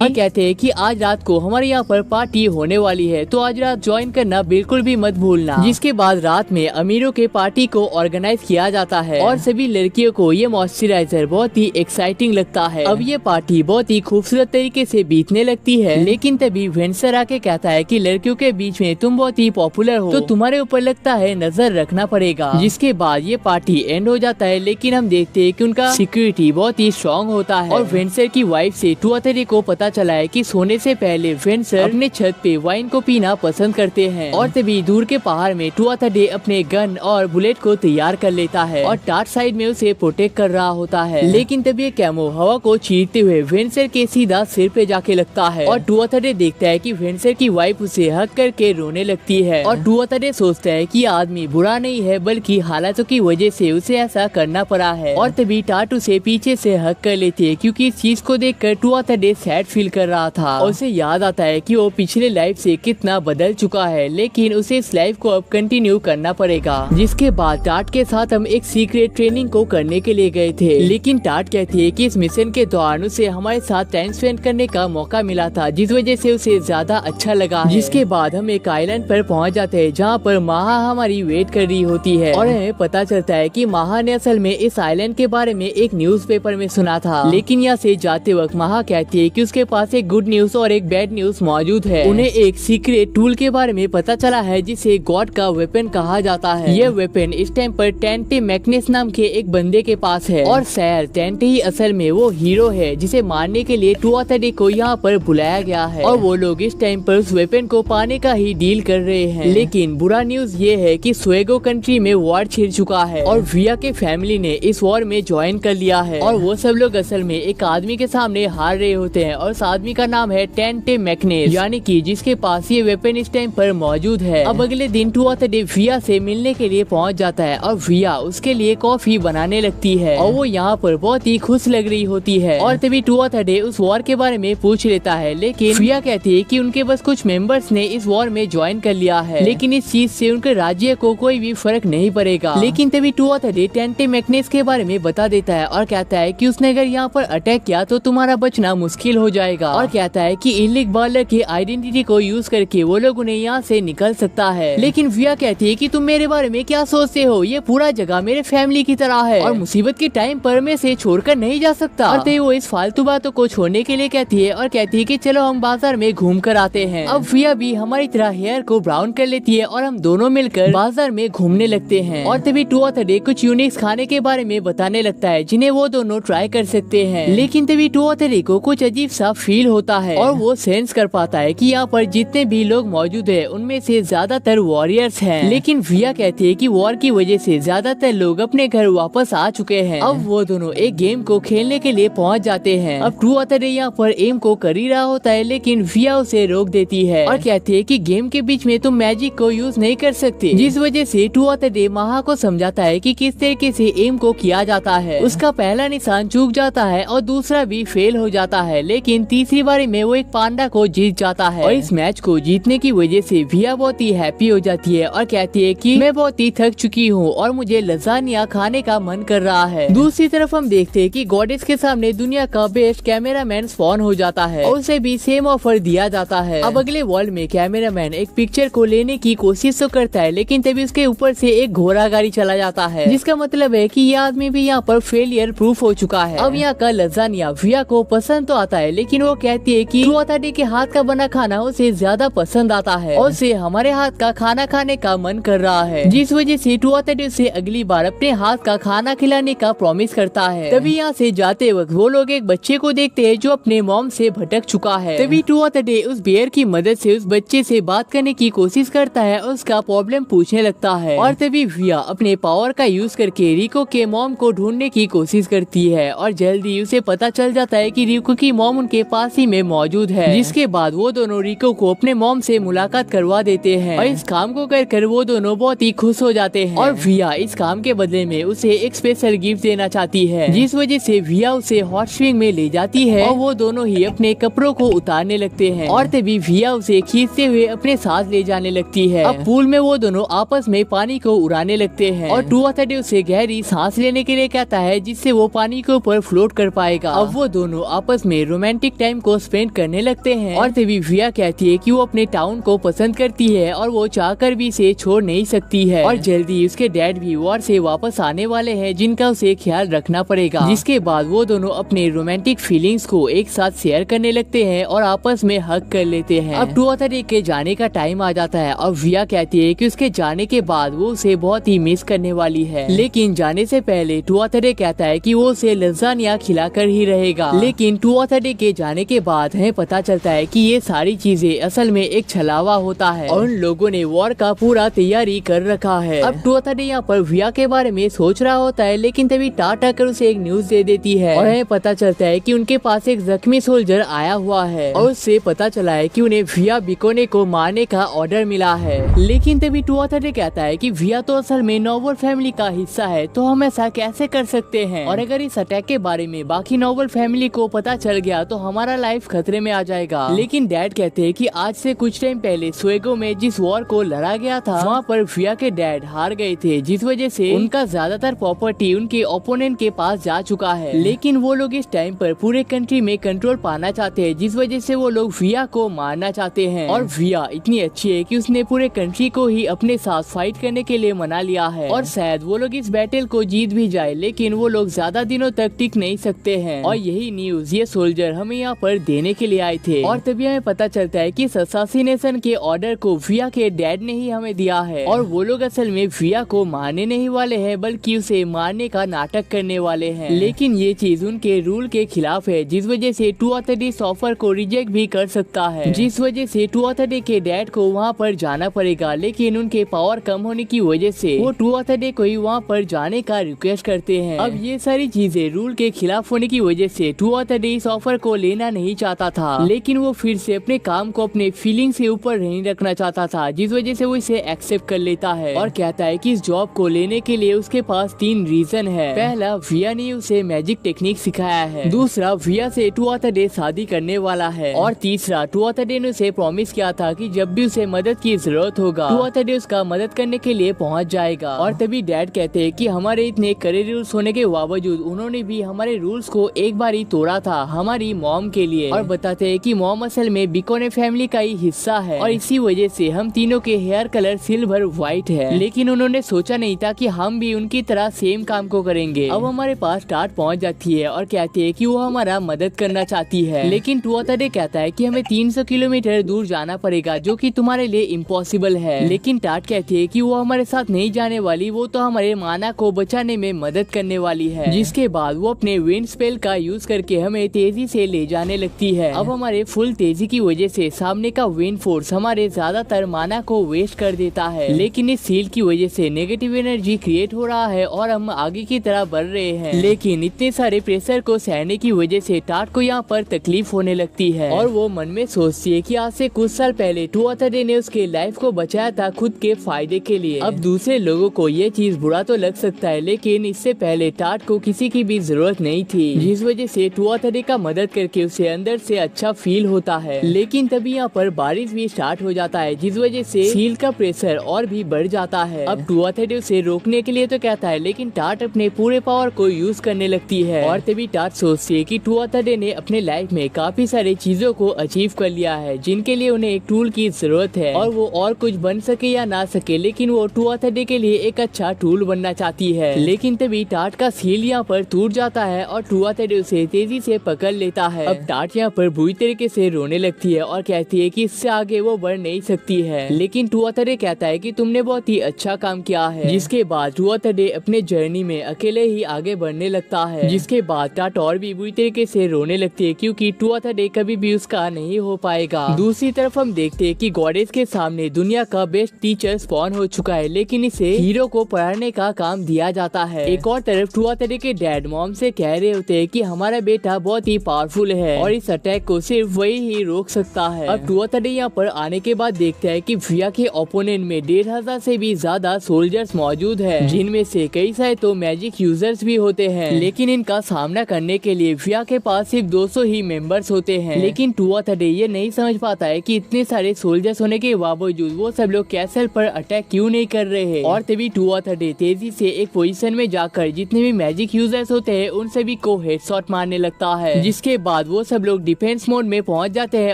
और कहते हैं कि आज रात को हमारे यहाँ पर पार्टी होने वाली है, तो आज रात ज्वाइन करना बिल्कुल भी मत भूलना। जिसके बाद रात में अमीरों के पार्टी को ऑर्गेनाइज किया जाता है और सभी लड़कियों को ये मॉइस्चराइजर बहुत ही एक्साइटिंग लगता है। अब ये पार्टी बहुत ही खूबसूरत तरीके से बीतने लगती है, लेकिन तभी वेंसर आके कहता है कि लड़कियों के बीच में तुम बहुत ही पॉपुलर हो, तो तुम्हारे ऊपर लगता है नजर रखना पड़ेगा। जिसके बाद ये पार्टी एंड हो जाता है, लेकिन हम देखते हैं कि उनका सिक्योरिटी बहुत ही स्ट्रॉन्ग होता है और वेंसर की वाइफ से 230 को पता चला है कि सोने से पहले वेंसर अपने छत पे वाइन को पीना पसंद करते हैं। और तभी दूर के पहाड़ में 230 अपने गन और बुलेट को तैयार कर लेता है और टाट साइड में उसे प्रोटेक्ट कर रहा होता है। लेकिन तभी कैमो हवा को चीरते हुए वेंसर के सीधा सिर पे जाके लगता है और 230 देखता है कि वेंसर की वाइफ उसे हक करके रोने लगती है और 230 सोचता है कि आदमी बुरा नहीं है, बल्कि हालातों की वजह से उसे ऐसा करना पड़ा है। और तभी टाट उसे पीछे से हक कर लेती है, क्योंकि इस चीज को देखकर 230 सैड फील कर रहा था और उसे याद आता है कि वो पिछले लाइफ से कितना बदल चुका है, लेकिन उसे इस लाइफ को अब कंटिन्यू करना पड़ेगा। जिसके बाद टाट के साथ हम एक सीक्रेट ट्रेनिंग को करने के लिए गए थे, लेकिन टाट कहती है कि इस मिशन के दौरान उसे हमारे साथ टाइम स्पेंड करने का मौका मिला था, जिस वजह से उसे ज्यादा अच्छा लगा। जिसके बाद हम एक आइलैंड पर पहुंच जाते हैं, जहां पर माहा हमारी वेट कर रही होती है और हमें पता चलता है कि माहा ने असल में इस आइलैंड के बारे में एक न्यूज़पेपर में सुना था। लेकिन यहाँ से जाते वक्त माहा कहती है कि उसके पास एक गुड न्यूज और एक बैड न्यूज मौजूद है। उन्हें एक सीक्रेट टूल के बारे में पता चला है, जिसे गॉड का वेपन कहा जाता है। यह वेपन इस टाइम पर टेंटे मैग्नेस नाम के एक बंदे के पास है और शायद टेंटे ही असल में वो हीरो है जिसे मारने के लिए 230 को यहाँ पर बुलाया गया है और वो लोग इस टाइम पर उस वेपन को पाने का ही डील कर रहे हैं। लेकिन बुरा न्यूज ये है कि स्वेगो कंट्री में वॉर छिड़ चुका है और विया के फैमिली ने इस वॉर में ज्वाइन कर लिया है और वो सब लोग असल में एक आदमी के सामने हार रहे होते हैं और उस आदमी का नाम है टेंटे मैग्नेस, यानी कि जिसके पास ये वेपन इस टाइम पर मौजूद है। अब अगले दिन 230 विया से मिलने के लिए पहुंच जाता है और विया उसके लिए कॉफी बनाने लगती है और वो यहाँ पर बहुत ही खुश लग रही होती है। और तभी 230 उस वॉर के बारे में पूछ लेता है, लेकिन विया कहती है कि उनके बस कुछ मेंबर्स ने इस वॉर में ज्वाइन कर लिया है, लेकिन इस चीज से उनके राज्य को कोई भी फर्क नहीं पड़ेगा। लेकिन तभी 230 टेंटे मैग्नेस के बारे में बता देता है और कहता है कि उसने अगर यहाँ पर अटैक किया तो तुम्हारा बचना मुश्किल हो जाएगा जाएगा और कहता है कि इलिक बालर की आइडेंटिटी को यूज करके वो लोग उन्हें यहाँ से निकल सकता है। लेकिन विया कहती है कि तुम मेरे बारे में क्या सोचते हो, ये पूरा जगह मेरे फैमिली की तरह है और मुसीबत के टाइम पर मैं इसे छोड़कर नहीं जा सकता। और वो इस फालतू बातों को छोड़ने के लिए कहती है और कहती है कि चलो हम बाजार में घूम कर आते हैं। अब विया भी हमारी तरह हेयर को ब्राउन कर लेती है और हम दोनों मिलकर बाजार में घूमने लगते हैं। और तभी टू ऑथरडे कुछ यूनिक खाने के बारे में बताने लगता है जिन्हें वो दोनों ट्राई कर सकते हैं। लेकिन तभी टू ऑथरडे को कुछ अजीब सा फील होता है और वो सेंस कर पाता है कि यहाँ पर जितने भी लोग मौजूद है उनमें से ज्यादातर वॉरियर्स हैं। लेकिन विया कहती है कि वॉर की वजह से ज्यादातर लोग अपने घर वापस आ चुके हैं। अब वो दोनों एक गेम को खेलने के लिए पहुंच जाते हैं। अब टू ऑथरडे यहाँ पर एम को कर ही रहा होता है लेकिन विया उसे रोक देती है और कहती है कि गेम के बीच में तुम मैजिक को यूज नहीं कर सकते, जिस वजह से टू ऑथरडे महा को समझाता है कि किस तरीके से एम को किया जाता है। उसका पहला निशान चूक जाता है और दूसरा भी फेल हो जाता है, लेकिन तीसरी बारी में वो एक पांडा को जीत जाता है। और इस मैच को जीतने की वजह से विया बहुत ही हैप्पी हो जाती है और कहती है कि मैं बहुत ही थक चुकी हूँ और मुझे लजानिया खाने का मन कर रहा है। दूसरी तरफ हम देखते हैं कि गॉडेस के सामने दुनिया का बेस्ट कैमरामैन स्पॉन हो जाता है और उसे भी सेम ऑफर दिया जाता है। अब अगले वर्ल्ड में कैमरामैन एक पिक्चर को लेने की कोशिश तो करता है लेकिन तभी उसके ऊपर से एक घोड़ा गाड़ी चला जाता है, जिसका मतलब है कि ये आदमी भी यहाँ पर फेलियर प्रूफ हो चुका है। अब यहाँ का लजानिया विया को पसंद तो आता है लेकिन वो कहती है कि टू ऑथरडे के हाथ का बना खाना उसे ज्यादा पसंद आता है और उसे हमारे हाथ का खाना खाने का मन कर रहा है, जिस वजह से टू ऑथरडे से अगली बार अपने हाथ का खाना खिलाने का प्रॉमिस करता है। तभी यहाँ से जाते वक्त वो लोग एक बच्चे को देखते हैं जो अपने मॉम से भटक चुका है। तभी टू ऑथरडे उस बियर की मदद से उस बच्चे से बात करने की कोशिश करता है और उसका प्रॉब्लम पूछने लगता है। और तभी विया अपने पावर का यूज करके रिको के मॉम को ढूंढने की कोशिश करती है और जल्दी उसे पता चल जाता है कि रिको की मॉम उनके पास ही में मौजूद है, जिसके बाद वो दोनों रिको को अपने मॉम से मुलाकात करवा देते हैं और इस काम को कर वो दोनों बहुत ही खुश हो जाते हैं। और विया इस काम के बदले में उसे एक स्पेशल गिफ्ट देना चाहती है, जिस वजह से विया उसे हॉट स्प्रिंग में ले जाती है और वो दोनों ही अपने कपड़ों को उतारने लगते हैं और तभी विया उसे खींचते हुए अपने साथ ले जाने लगती है। अब पूल में वो दोनों आपस में पानी को उड़ाने लगते हैं और टू ऑथरडे उसे गहरी सांस लेने के लिए कहता है जिससे वो पानी के ऊपर फ्लोट कर पाएगा। अब वो दोनों आपस में रोमांटिक टाइम को स्पेंड करने लगते हैं और तभी विया कहती है कि वो अपने टाउन को पसंद करती है और वो चाहकर भी इसे छोड़ नहीं सकती है और जल्दी उसके डैड भी वॉर से वापस आने वाले हैं जिनका उसे ख्याल रखना पड़ेगा। जिसके बाद वो दोनों अपने रोमांटिक फीलिंग्स को एक साथ शेयर करने लगते हैं और आपस में हग कर लेते हैं। अब टू ऑथरडे के जाने का टाइम आ जाता है और विया कहती है कि उसके जाने के बाद वो उसे बहुत ही मिस करने वाली है, लेकिन जाने से पहले टू ऑथरडे कहता है कि वो उसे लजानिया खिलाकर ही रहेगा। लेकिन टू ऑथरडे के जाने के बाद हमें पता चलता है कि ये सारी चीजें असल में एक छलावा होता है और उन लोगों ने वॉर का पूरा तैयारी कर रखा है। अब टू ऑथरडे यहाँ पर विया के बारे में सोच रहा होता है लेकिन तभी टाट आकर उसे एक न्यूज दे देती है और हमें पता चलता है कि उनके पास एक जख्मी सोल्जर आया हुआ है और उससे पता चला है कि उन्हें विया बिकोने को मारने का ऑर्डर मिला है। लेकिन तभी टू ऑथरडे कहता है कि विया तो असल में नोबल फैमिली का हिस्सा है, तो हम ऐसा कैसे कर सकते हैं और अगर इस अटैक के बारे में बाकी नोबल फैमिली को पता चल गया तो हमारा लाइफ खतरे में आ जाएगा। लेकिन डैड कहते हैं कि आज से कुछ टाइम पहले सुएगो में जिस वॉर को लड़ा गया था वहाँ पर विया के डैड हार गए थे, जिस वजह से उनका ज्यादातर प्रॉपर्टी उनके ओपोनेंट के पास जा चुका है। लेकिन वो लोग इस टाइम पर पूरे कंट्री में कंट्रोल पाना चाहते हैं, जिस वजह से वो लोग विया को मारना चाहते हैं और विया इतनी अच्छी है कि उसने पूरे कंट्री को ही अपने साथ फाइट करने के लिए मना लिया है और शायद वो लोग इस बैटल को जीत भी जाए, लेकिन वो लोग ज्यादा दिनों तक टिक नहीं सकते हैं। और यही न्यूज ये सोल्जर हमें यहाँ पर देने के लिए आए थे और तभी हमें पता चलता है कि असैसिनेशन के ऑर्डर को विया के डैड ने ही हमें दिया है और वो लोग असल में विया को मारने नहीं वाले हैं बल्कि उसे मारने का नाटक करने वाले हैं। लेकिन ये चीज उनके रूल के खिलाफ है, जिस वजह से टू ऑथरडे इस ऑफर को रिजेक्ट भी कर सकता है, जिस वजह से टू ऑथरडे के डैड को वहाँ पर जाना पड़ेगा। लेकिन उनके पावर कम होने की वजह से वो टू ऑथरडे को ही वहाँ पर जाने का रिक्वेस्ट करते हैं। अब ये सारी चीजें रूल के खिलाफ होने की वजह से टू ऑथरडे इस ऑफर को लेना नहीं चाहता था, लेकिन वो फिर से अपने काम को अपने फीलिंग से ऊपर नहीं रखना चाहता था, जिस वजह से वो इसे एक्सेप्ट कर लेता है और कहता है कि इस जॉब को लेने के लिए उसके पास 3 रीजन है। पहला, विया ने उसे मैजिक टेक्निक सिखाया है, दूसरा विया से टू ऑथरडे शादी करने वाला है और तीसरा टू ऑथरडे ने उसे प्रॉमिस किया था कि जब भी उसे मदद की जरूरत होगा टू ऑथरडे उसका मदद करने के लिए पहुंच जाएगा। और तभी डैड कहते हैं कि हमारे इतने कड़े रूल्स होने के बावजूद उन्होंने भी हमारे रूल्स को एक बार ही तोड़ा था, हमारी मॉम मॉम के लिए और बताते हैं कि मॉम असल में बिकोने फैमिली का ही हिस्सा है और इसी वजह से हम तीनों के हेयर कलर सिल्वर व्हाइट है। लेकिन उन्होंने सोचा नहीं था कि हम भी उनकी तरह सेम काम को करेंगे। अब हमारे पास टाट पहुंच जाती है और कहती है कि वो हमारा मदद करना चाहती है, लेकिन टुआथडे कहता है कि हमें 300 किलोमीटर दूर जाना पड़ेगा जो कि तुम्हारे लिए इम्पॉसिबल है। लेकिन टाट कहती है कि वो हमारे साथ नहीं जाने वाली, वो तो हमारे माना को बचाने में मदद करने वाली है। जिसके बाद वो अपने विंड स्पेल का यूज करके हमें तेजी से ले जाने लगती है। अब हमारे फुल तेजी की वजह से सामने का विंड फोर्स हमारे ज्यादातर माना को वेस्ट कर देता है, लेकिन इस सील की वजह से नेगेटिव एनर्जी क्रिएट हो रहा है और हम आगे की तरफ बढ़ रहे हैं। लेकिन इतने सारे प्रेशर को सहने की वजह से टाट को यहाँ पर तकलीफ होने लगती है और वो मन में सोचती है कि आज से कुछ साल पहले टुआथडे ने उसके लाइफ को बचाया था खुद के फायदे के लिए। अब दूसरे लोगों को ये चीज बुरा तो लग सकता है, लेकिन इससे पहले टाट को किसी की भी जरूरत नहीं थी, जिस वजह से टुआथडे का मदद करके उसे अंदर से अच्छा फील होता है। लेकिन तभी यहाँ पर बारिश भी स्टार्ट हो जाता है, जिस वजह से सील का प्रेशर और भी बढ़ जाता है। अब टुआथडे उसे रोकने के लिए तो कहता है, लेकिन टाट अपने पूरे पावर को यूज करने लगती है और तभी टाट सोचती है कि टुआथडे ने अपने लाइफ में काफी सारी चीजों को अचीव कर लिया है जिनके लिए उन्हें एक टूल की जरूरत है और वो और कुछ बन सके या ना सके, लेकिन वो टुआथडे के लिए एक अच्छा टूल बनना चाहती है। लेकिन तभी टाट का सील यहाँ पर टूट जाता है और टुआथडे उसे तेजी से पकड़ लेता है। अब टाट यहाँ पर बुरी तरीके से रोने लगती है और कहती है कि इससे आगे वो बढ़ नहीं सकती है, लेकिन टुआथडे कहता है कि तुमने बहुत ही अच्छा काम किया है। जिसके बाद टुआथडे अपने जर्नी में अकेले ही आगे बढ़ने लगता है। जिसके बाद टाट और भी बुरी तरीके से रोने लगती है क्योंकि टुआथडे कभी भी उसका नहीं हो पाएगा। दूसरी तरफ हम देखते हैं कि गॉडेस के सामने दुनिया का बेस्ट टीचर स्पॉन हो चुका है, लेकिन इसे हीरो को पढ़ाने का काम दिया जाता है। एक और तरफ टुआथडे के डैड मॉम से कह रहे होते हैं कि हमारा बेटा बहुत ही पावरफुल है और इस अटैक को सिर्फ वही ही रोक सकता है। अब टुआथडे यहाँ पर आने के बाद देखते हैं कि विया के ओपोनेंट में 1500 से भी ज्यादा सोल्जर्स मौजूद है, जिनमें से कई सारे तो मैजिक यूजर्स भी होते हैं। लेकिन इनका सामना करने के लिए विया के पास सिर्फ 200 ही मेंबर्स होते हैं। लेकिन टुआथडे ये नहीं समझ पाता है कि इतने सारे सोल्जर्स होने के बावजूद वो सब लोग कैसल पर अटैक क्यों नहीं कर रहे हैं। और तभी टुआथडे तेजी से एक पोजीशन में जाकर जितने भी मैजिक यूजर्स होते हैं उन सभी को हेडशॉट मारने लगता है। जिसके बाद वो सब लोग डिफेंस मोड में पहुंच जाते हैं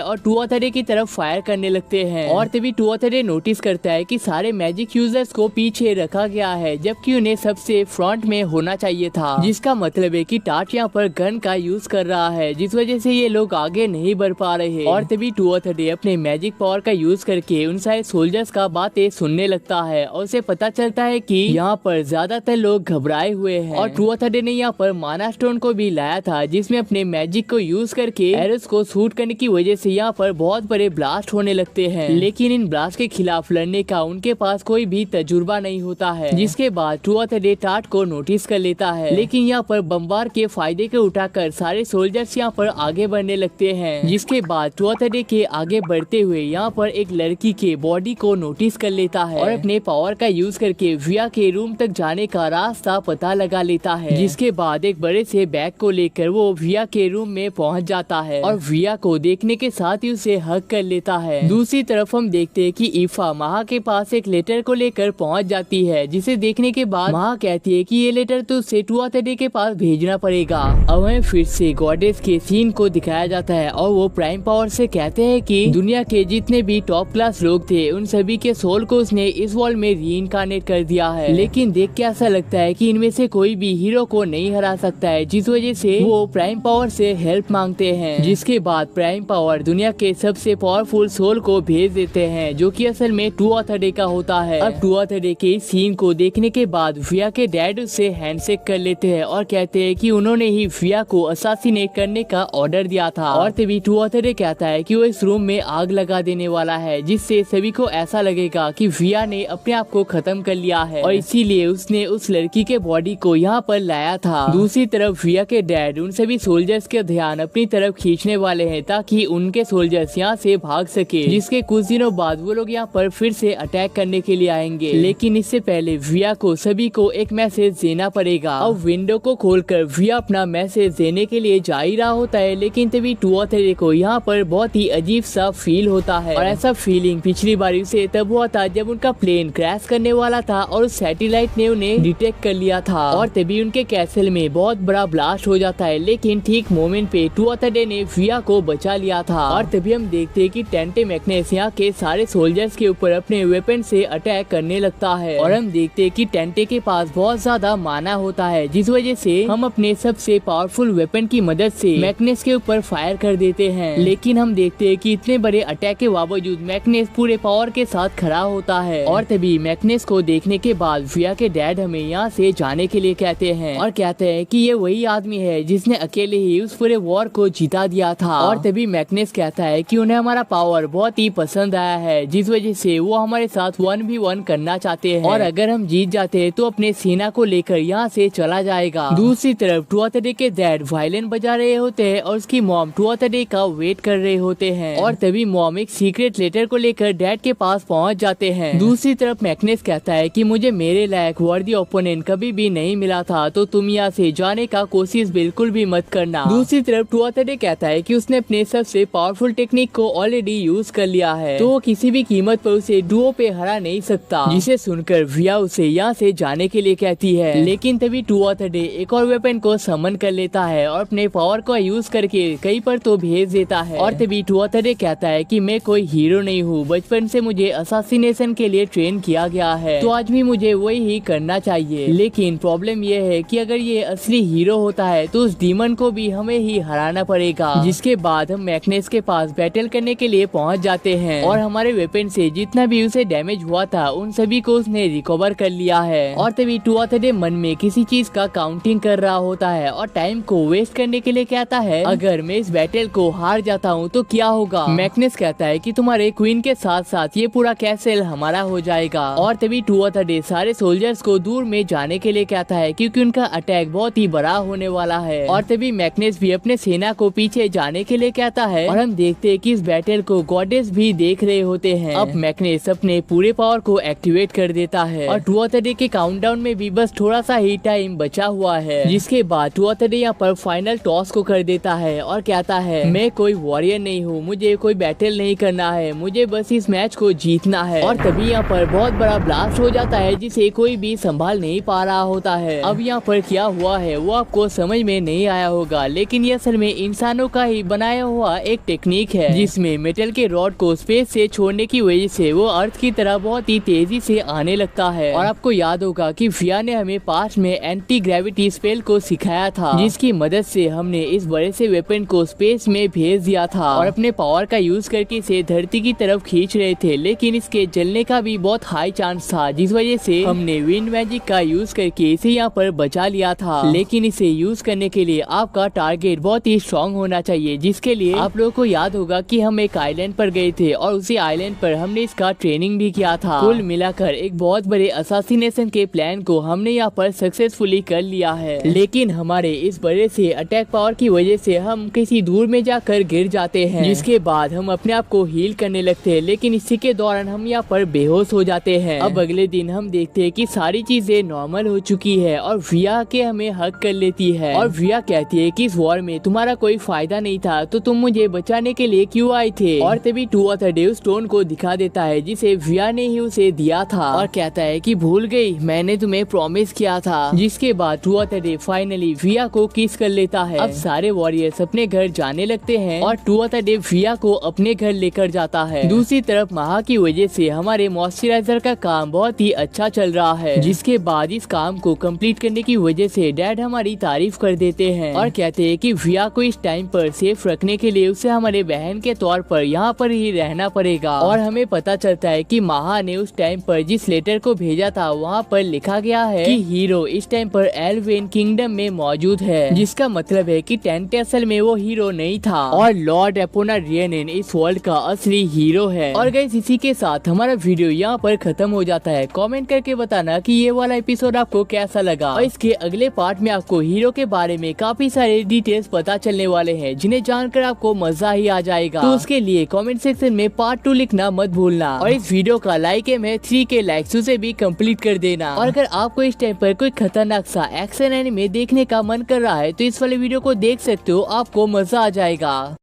और टुआथडे की तरफ फायर करने लगते हैं। और तभी टुआथडे नोटिस करता है कि सारे मैजिक यूजर्स को पीछे रखा गया है, जबकि उन्हें सबसे फ्रंट में होना चाहिए था, जिसका मतलब है कि टाट यहाँ पर गन का यूज कर रहा है, जिस वजह से ये लोग आगे नहीं बढ़ पा रहे। और तभी टुआथडे अपने मैजिक पावर का यूज करके उन सारे सोल्जर्स का बातें सुनने लगता है और उसे पता चलता है कि यहाँ पर ज्यादातर लोग घबराए हुए हैं। और टुआथडे ने यहाँ पर माना स्टोन को भी लाया था, जिसमें अपने मैजिक को यूज करके एरोस को शूट करने की वजह से यहाँ पर बहुत बड़े ब्लास्ट होने लगते हैं। लेकिन इन ब्लास्ट के खिलाफ लड़ने का उनके पास कोई भी तजुर्बा नहीं होता है। जिसके बाद टुआथडे टाट को नोटिस कर लेता है, लेकिन यहाँ पर बमबार के फायदे को उठाकर सारे सोल्जर्स यहाँ पर आगे बढ़ने लगते हैं। जिसके बाद टुआथडे के आगे बढ़ते हुए यहाँ पर एक लड़की के बॉडी को नोटिस कर लेता है और अपने पावर का यूज करके विया के रूम तक जाने का रास्ता पता लगा लेता है। जिसके बाद एक बड़े से बैग को लेकर वो विया के रूम में पहुंच जाता है और विया को देखने के साथ ही उसे हग कर लेता है। दूसरी तरफ हम देखते हैं कि ईफा महा के पास एक लेटर को लेकर पहुंच जाती है, जिसे देखने के बाद महा कहती है कि ये लेटर तो उसे टुआथडे के पास भेजना पड़ेगा। अब हमें फिर से गॉडेस के सीन को दिखाया जाता है और वो प्राइम पावर से कहते हैं कि दुनिया के जितने भी टॉप क्लास लोग थे उन सभी के सोल को उसने इस वर्ल्ड में रीइंकार्नेट कर दिया है। लेकिन देख के ऐसा लगता है कि इनमें से कोई भी हीरो को नहीं हरा सकता है, जिस वजह से वो प्राइम पावर से हेल्प मांगते हैं। जिसके बाद प्राइम पावर दुनिया के सबसे पावरफुल सोल को भेज देते हैं, जो कि असल में टुआथडे का होता है। अब टुआथडे के सीन को देखने के बाद विया के डैड उससे हैंडशेक कर लेते हैं और कहते हैं कि उन्होंने ही विया को असासिनेट करने का ऑर्डर दिया था। और तभी टुआथडे कहता है कि वो इस रूम में आग लगा देने वाला है, जिससे सभी को ऐसा लगेगा कि विया ने अपने आप को खत्म कर लिया है और इसीलिए उसने उस लड़की के बॉडी को यहाँ पर लाया था। दूसरी तरफ विया के डैड उन सभी सोल्जर्स का ध्यान अपनी तरफ खींचने वाले हैं ताकि उनके सोल्जर्स यहाँ से भाग सके, जिसके कुछ दिनों बाद वो लोग यहाँ पर फिर से अटैक करने के लिए आएंगे। लेकिन इससे पहले विया को सभी को एक मैसेज देना पड़ेगा। अब विंडो को खोलकर विया अपना मैसेज देने के लिए जा ही रहा होता है, लेकिन तभी टुआथडे को यहाँ पर बहुत ही अजीब सा फील होता है। और ऐसा फीलिंग पिछली बार से तब हुआ था जब उनका प्लेन क्रैश करने वाला था और उस सैटेलाइट ने उन्हें डिटेक्ट कर लिया था और तभी उनके कैसल में बहुत बड़ा ब्लास्ट हो जाता है। लेकिन ठीक मोमेंट पे टुआथर्डे ने विया को बचा लिया था। और तभी हम देखते हैं कि टेंटे मैग्नेस यहाँ के सारे सोल्जर्स के ऊपर अपने वेपन से अटैक करने लगता है। और हम देखते हैं कि टेंटे के पास बहुत ज्यादा माना होता है, जिस वजह से हम अपने सबसे पावरफुल वेपन की मदद से मैग्नेस के ऊपर फायर कर देते हैं। लेकिन हम देखते हैं कि इतने बड़े अटैक के बावजूद मैग्नेस पूरे पावर के साथ खड़ा होता है। और तभी मैग्नेस को देखने के बाद विया के डैड हमें यहाँ से जाने के लिए कहते हैं और कहते हैं कि ये वही आदमी है जिसने अकेले ही उस पूरे वॉर को जीता दिया था। और तभी मैग्नेस कहता है कि उन्हें हमारा पावर बहुत ही पसंद आया है, जिस वजह से वो हमारे साथ 1v1 करना चाहते हैं। और अगर हम जीत जाते हैं तो अपने सेना को लेकर यहाँ से चला जाएगा। दूसरी तरफ टुआथर्डे के डैड वायलिन बजा रहे होते हैं और उसकी मॉम टुआथर्डे का वेट कर रहे होते हैं। और तभी मॉम एक सीक्रेट लेटर को लेकर डैड के पास पहुंच जाते हैं। दूसरी तरफ मैग्नेस कहता है कि मुझे मेरे लायक वर्दी ओपोनेंट कभी भी नहीं मिला था, तो तुम यहाँ से जाने का कोशिश बिल्कुल भी मत करना। दूसरी तरफ टुआथर्डे कहता है कि उसने अपने सबसे पावरफुल टेक्निक को ऑलरेडी यूज कर लिया है, तो वो किसी भी कीमत पर उसे डुओ पे हरा नहीं सकता। जिसे सुनकर विया उसे यहाँ से जाने के लिए कहती है। लेकिन तभी टुआथर्डे एक और वेपन को समन कर लेता है और अपने पावर को यूज करके कहीं पर तो भेज देता है। और तभी टुआथर्डे कहता है कि मैं कोई हीरो नहीं हूँ, बचपन से मुझे असासिनेशन के लिए ट्रेन किया गया है, तो आज भी मुझे वही ही करना चाहिए। लेकिन प्रॉब्लम ये है कि अगर ये असली हीरो होता है तो उस डीमन को भी हमें ही हराना पड़ेगा। जिसके बाद हम मैग्नेस के पास बैटल करने के लिए पहुंच जाते हैं और हमारे वेपन से जितना भी उसे डैमेज हुआ था उन सभी को उसने रिकवर कर लिया है। और तभी टुआथर्डे मन में किसी चीज का काउंटिंग कर रहा होता है और टाइम को वेस्ट करने के लिए कहता है, अगर मैं इस बैटल को हार जाता हूँ तो क्या होगा। मैग्नेस कहता है कि तुम्हारे क्वीन के साथ साथ ये पूरा कैसल हमारा हो जाएगा। और तभी टुआथर्डे सारे सोल्जर्स को दूर में जाने के लिए कहता है, क्योंकि उनका अटैक बहुत ही बड़ा होने वाला है। और तभी मैग्नेस भी अपने सेना को पीछे जाने के लिए कहता है और हम देखते हैं कि इस बैटल को गॉडेस भी देख रहे होते हैं। अब मैग्नेस अपने पूरे पावर को एक्टिवेट कर देता है और टुआथर्डे के काउंटडाउन में भी बस थोड़ा सा ही टाइम बचा हुआ है। जिसके बाद टुआथर्डे यहाँ पर फाइनल टॉस को कर देता है और कहता है, मैं कोई वॉरियर नहीं हूँ, मुझे कोई बैटल नहीं करना है, मुझे बस इस मैच को जीतना है। और तभी यहाँ पर बहुत बड़ा ब्लास्ट हो जाता है जिसे कोई भी संभाल नहीं पा रहा होता है। अब यहाँ पर क्या हुआ है वो आपको समझ में नहीं आया होगा, लेकिन ये असल में इंसानों का ही बनाया हुआ एक टेक्निक है, जिसमें मेटल के रॉड को स्पेस से छोड़ने की वजह से वो अर्थ की तरह बहुत ही तेजी से आने लगता है। और आपको याद होगा कि विया ने हमें पास्ट में एंटी ग्रेविटी स्पेल को सिखाया था, जिसकी मदद से हमने इस बड़े से वेपन को स्पेस में भेज दिया था और अपने पावर का यूज करके इसे धरती की तरफ खींच रहे थे। लेकिन इसके जलने का भी बहुत हाई चांस था, जिस वजह से हमने विंड मैजिक का यूज करके इसे यहाँ पर बचा लिया था। लेकिन इसे यूज करने के लिए आपका टारगेट बहुत ही स्ट्रॉन्ग होना चाहिए, जिसके लिए आप लोगों को याद होगा कि हम एक आइलैंड पर गए थे और उसी आइलैंड पर हमने इसका ट्रेनिंग भी किया था। कुल मिलाकर एक बहुत बड़े असासिनेशन के प्लान को हमने यहाँ पर सक्सेसफुली कर लिया है। लेकिन हमारे इस बड़े से अटैक पावर की वजह से हम किसी दूर में जाकर गिर जाते हैं, जिसके बाद हम अपने आप को हील करने लगते हैं। लेकिन इसी के दौरान हम यहाँ पर बेहोश हो जाते हैं। अब अगले दिन हम देखते हैं कि सारी चीजें नॉर्मल हो चुकी है और विया के हमें हक कर लेती है और विया कहती है कि इस वॉर में तुम्हारा कोई फायदा नहीं था, तो तुम मुझे बचाने के लिए क्यों आए थे। और तभी टुआथर्डे उस स्टोन को दिखा देता है जिसे विया ने ही उसे दिया था और कहता है कि भूल गई, मैंने तुम्हें प्रॉमिस किया था। जिसके बाद टुआथर्डे फाइनली विया को किस कर लेता है। अब सारे वॉरियर्स अपने घर जाने लगते हैं और टुआथर्डे विया को अपने घर लेकर जाता है। दूसरी तरफ महा की वजह से हमारे मॉइस्चराइजर का काम बहुत ही अच्छा चल रहा है, जिसके बाद इस काम को कंप्लीट करने की वजह से डैड हमारी तारीफ कर देते हैं और कहते हैं कि विया को इस टाइम पर सेफ रखने के लिए उसे हमारे बहन के तौर पर यहाँ पर ही रहना पड़ेगा। और हमें पता चलता है कि महा ने उस टाइम पर जिस लेटर को भेजा था वहाँ पर लिखा गया है कि हीरो इस टाइम पर एल्वेन किंगडम में मौजूद है, जिसका मतलब है कि टेंटे असल में वो हीरो नहीं था और लॉर्ड एपोना रियनेन इस वर्ल्ड का असली हीरो है। और गाइस इसी के साथ हमारा वीडियो यहाँ पर खत्म हो जाता है। कमेंट करके बताना कि ये वाला एपिसोड आपको कैसा लगा और इसके अगले पार्ट में आपको हीरो के बारे में काफी सारे डिटेल्स पता चलने वाले हैं, जिन्हें जानकर आपको मजा ही आ जाएगा। तो उसके लिए कमेंट सेक्शन में पार्ट 2 लिखना मत भूलना और इस वीडियो का लाइक एम है 3K लाइक्स उसे भी कंप्लीट कर देना। और अगर आपको इस टाइम पर कोई खतरनाक सा एक्शन एनिमे देखने का मन कर रहा है तो इस वाले वीडियो को देख सकते हो, आपको मजा आ जाएगा।